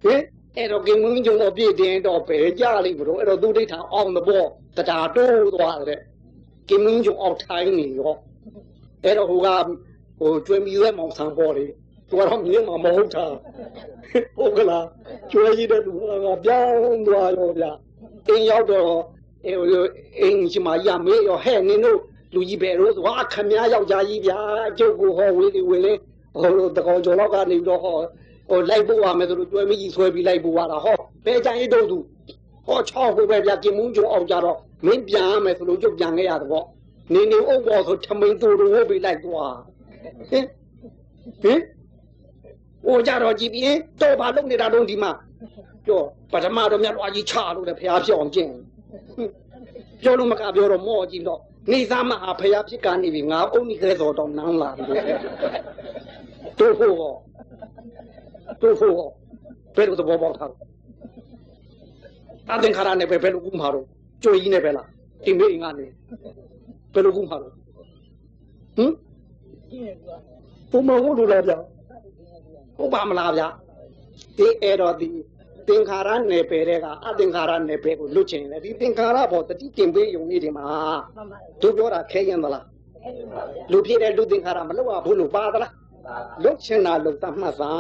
ဟင်အဲ့တော့ကင်းမင်းကျုံတော့ပြည့်တင်တော့ပဲကြလိမ့်မလို့အဲ့တော့သူဒိဋ္ဌာအောင်တော့တရားတိုးသွားတယ်ကင်းမင်းကျုံအောင်ထိုင်းနေရောအဲ့တော့ဟိုကျွေးမီရဲမောင်ဆန်ပေါ်လေသူကတော့မြင်းမှာမဟုတ်တာဟုတ်ကလားကျွေးကြီးတဲ့သူကပြောင်းသွားရောဗျအင်းရောက်တော့အင်းရှိမှရမေးရောဟဲ့နင်တို့လူကြီးပဲလို့ဆိုခမည်းယောက်ျားကြီးဗျာကျုပ်ကိုဟောဝေးလေဟိုတကောင်ကျော်လောက်ကနေတော့ဟောလိုက်ဖို့ရမယ်ဆိုလို့ကျွဲမကြီးဆွဲပြီးလိုက်ဖို့ရတာဟောဘယ်ကြိုင်တော့သူဟောချောင်းဟိုပဲဗျကင်မုန်းကျော်အောင်ကြတော့မင်းပြန်ရမယ်ဆိုလို့ကျုပ်ပြန်ခဲ့ရတော့နေအုပ်ပေါ်ဆိုထမိန်တူတူဝုတ်ပြီးလိုက်သွားဟင်ဟိုကြတော့ကြည်ပြီးတော့ဘာလုပ်နေတာတော့ဒီမှာပြောပထမတော့မြတ်တော်ကြီးချလို့လေဖျားဖြစ်အောင်ကျင့်ပြောလို့မကပြောတော့မော့ကြည့်တော့နေသားမဟာဖျားဖြစ်ကနေပြီငါအုံကြီးကလေးတော်တော့နန်းလာပြီတို့ဖို့ဘယ်လိုသဘောပေါက်ထားအသင်္ခါရနဲ့ပဲဘယ်လိုကူးမှာတော့ကြွေကြီးနဲ့ပဲလားတင်မေးငါနဲ့ဘယ်လိုကူးမှာတော့ဘုမဟုတ်လို့လားဗျာဟုတ်ပါမလားဗျာဒီအဲ့တော့ဒီသင်္ခါရနယ်ပယ်တဲ့ကအသင်္ခါရနယ်ပယ်ကိုလွတ်ချင်တယ်ဒီသင်္ခါရပေါ်တတိကျင်ပေးယုံနေတယ်မှာတို့ပြောတာခဲရင်သလားလူဖြစ်တဲ့လူသင်္ခါရမလောက်ဘူးလို့ပါသလားလွတ်ချင်တာလို့သတ်မှတ်ပါ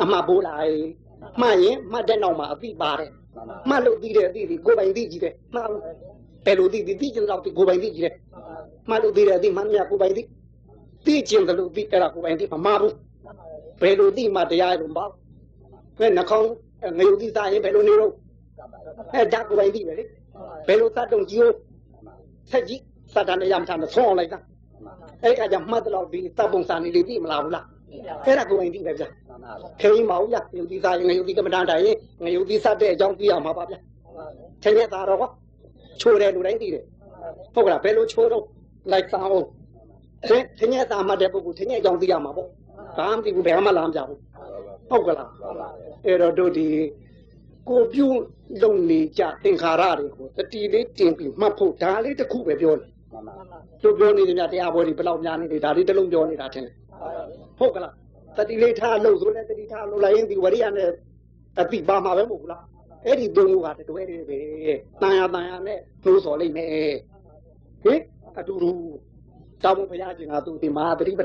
အမှားပိုးလိုက်မှတ်ရင်မှတ်တဲ့နောက်မှာအသိပါတယ်မှတ်လို့သိတယ်သိပြီကိုယ်ပိုင်သိကြည့်တယ်မှတ်ဘယ်လိုသိကျင်တော့ကိုယ်ပိုင်သိကြည့်တယ်မှတ်လို့သိတယ်သိမှတ်မြတ်ကိုယ်ပိုင်သိကျင်တယ်လို့သိအဲ့ဒါကိုယ်ပိုင်သိမမှားဘူးဘယ်လိုသိမှတရားရုံပါဘယ်နှခေါင်းငရုတ်သိစားရင်ဘယ်လိုနေတော့ဓာတ်ကိုယ်ပိုင်သိပဲလေဘယ်လိုသတ်တုံကြီးကိုဆက်ကြည့်စတာနဲ့ရမချမ်းဆုံးအောင်လိုက်တာအဲ့ကကြမှတ်တော့ဒီတပ်ပုံစံလေးသိမလားဘူးလား အဲ့ဒါကိုယ်တိုင်သိပဲဗျာခေရင်မအောင်ဗျာယုတ်တိစားရင်ယုတ်တိကမ္မဋ္ဌာန်းတိုင်းငယုတ်တိစားတဲ့အကြောင်းသိရမှာပါဗျာထင်ရတာတော့ချိုးတယ်လူတိုင်းသိတယ်ဟုတ်ကလားဘယ်လိုချိုးတော့လိုက်စားအောင်ထင်ရတာမှတဲ့ပုဂ္ဂိုလ်ထင်ရအကြောင်းသိရမှာပေါ့ဘာမှမသိဘူးဘယ်မှလာမကြဘူးဟုတ်ကလားအဲ့တော့တို့ဒီကိုပြုလုံနေကြသင်္ခါရတွေကိုတတိလေးတင်ပြီးမှတ်ဖို့ဒါလေးတစ်ခုပဲပြောတယ်တို့ပြောနေကြတရားပွဲတွေဘယ်လောက်များနေလဲဒါလေးတစ်လုံးပြောနေတာထင်တယ်ဟုတ်ကလားတတိလေးထားလို့ဆိုလဲတတိထားလို့လိုက်ရင်ဒီဝရိယနဲ့အပိပါမှာပဲမဟုတ်ဘူးလားအဲ့ဒီသုံးခုကတွဲတယ်ပဲတန်ရနဲ့နှိုးစော်လိုက်မယ်ဟင်အတူတူတောင်းဘုရားရှင်ကသူဒီမဟာပရိပ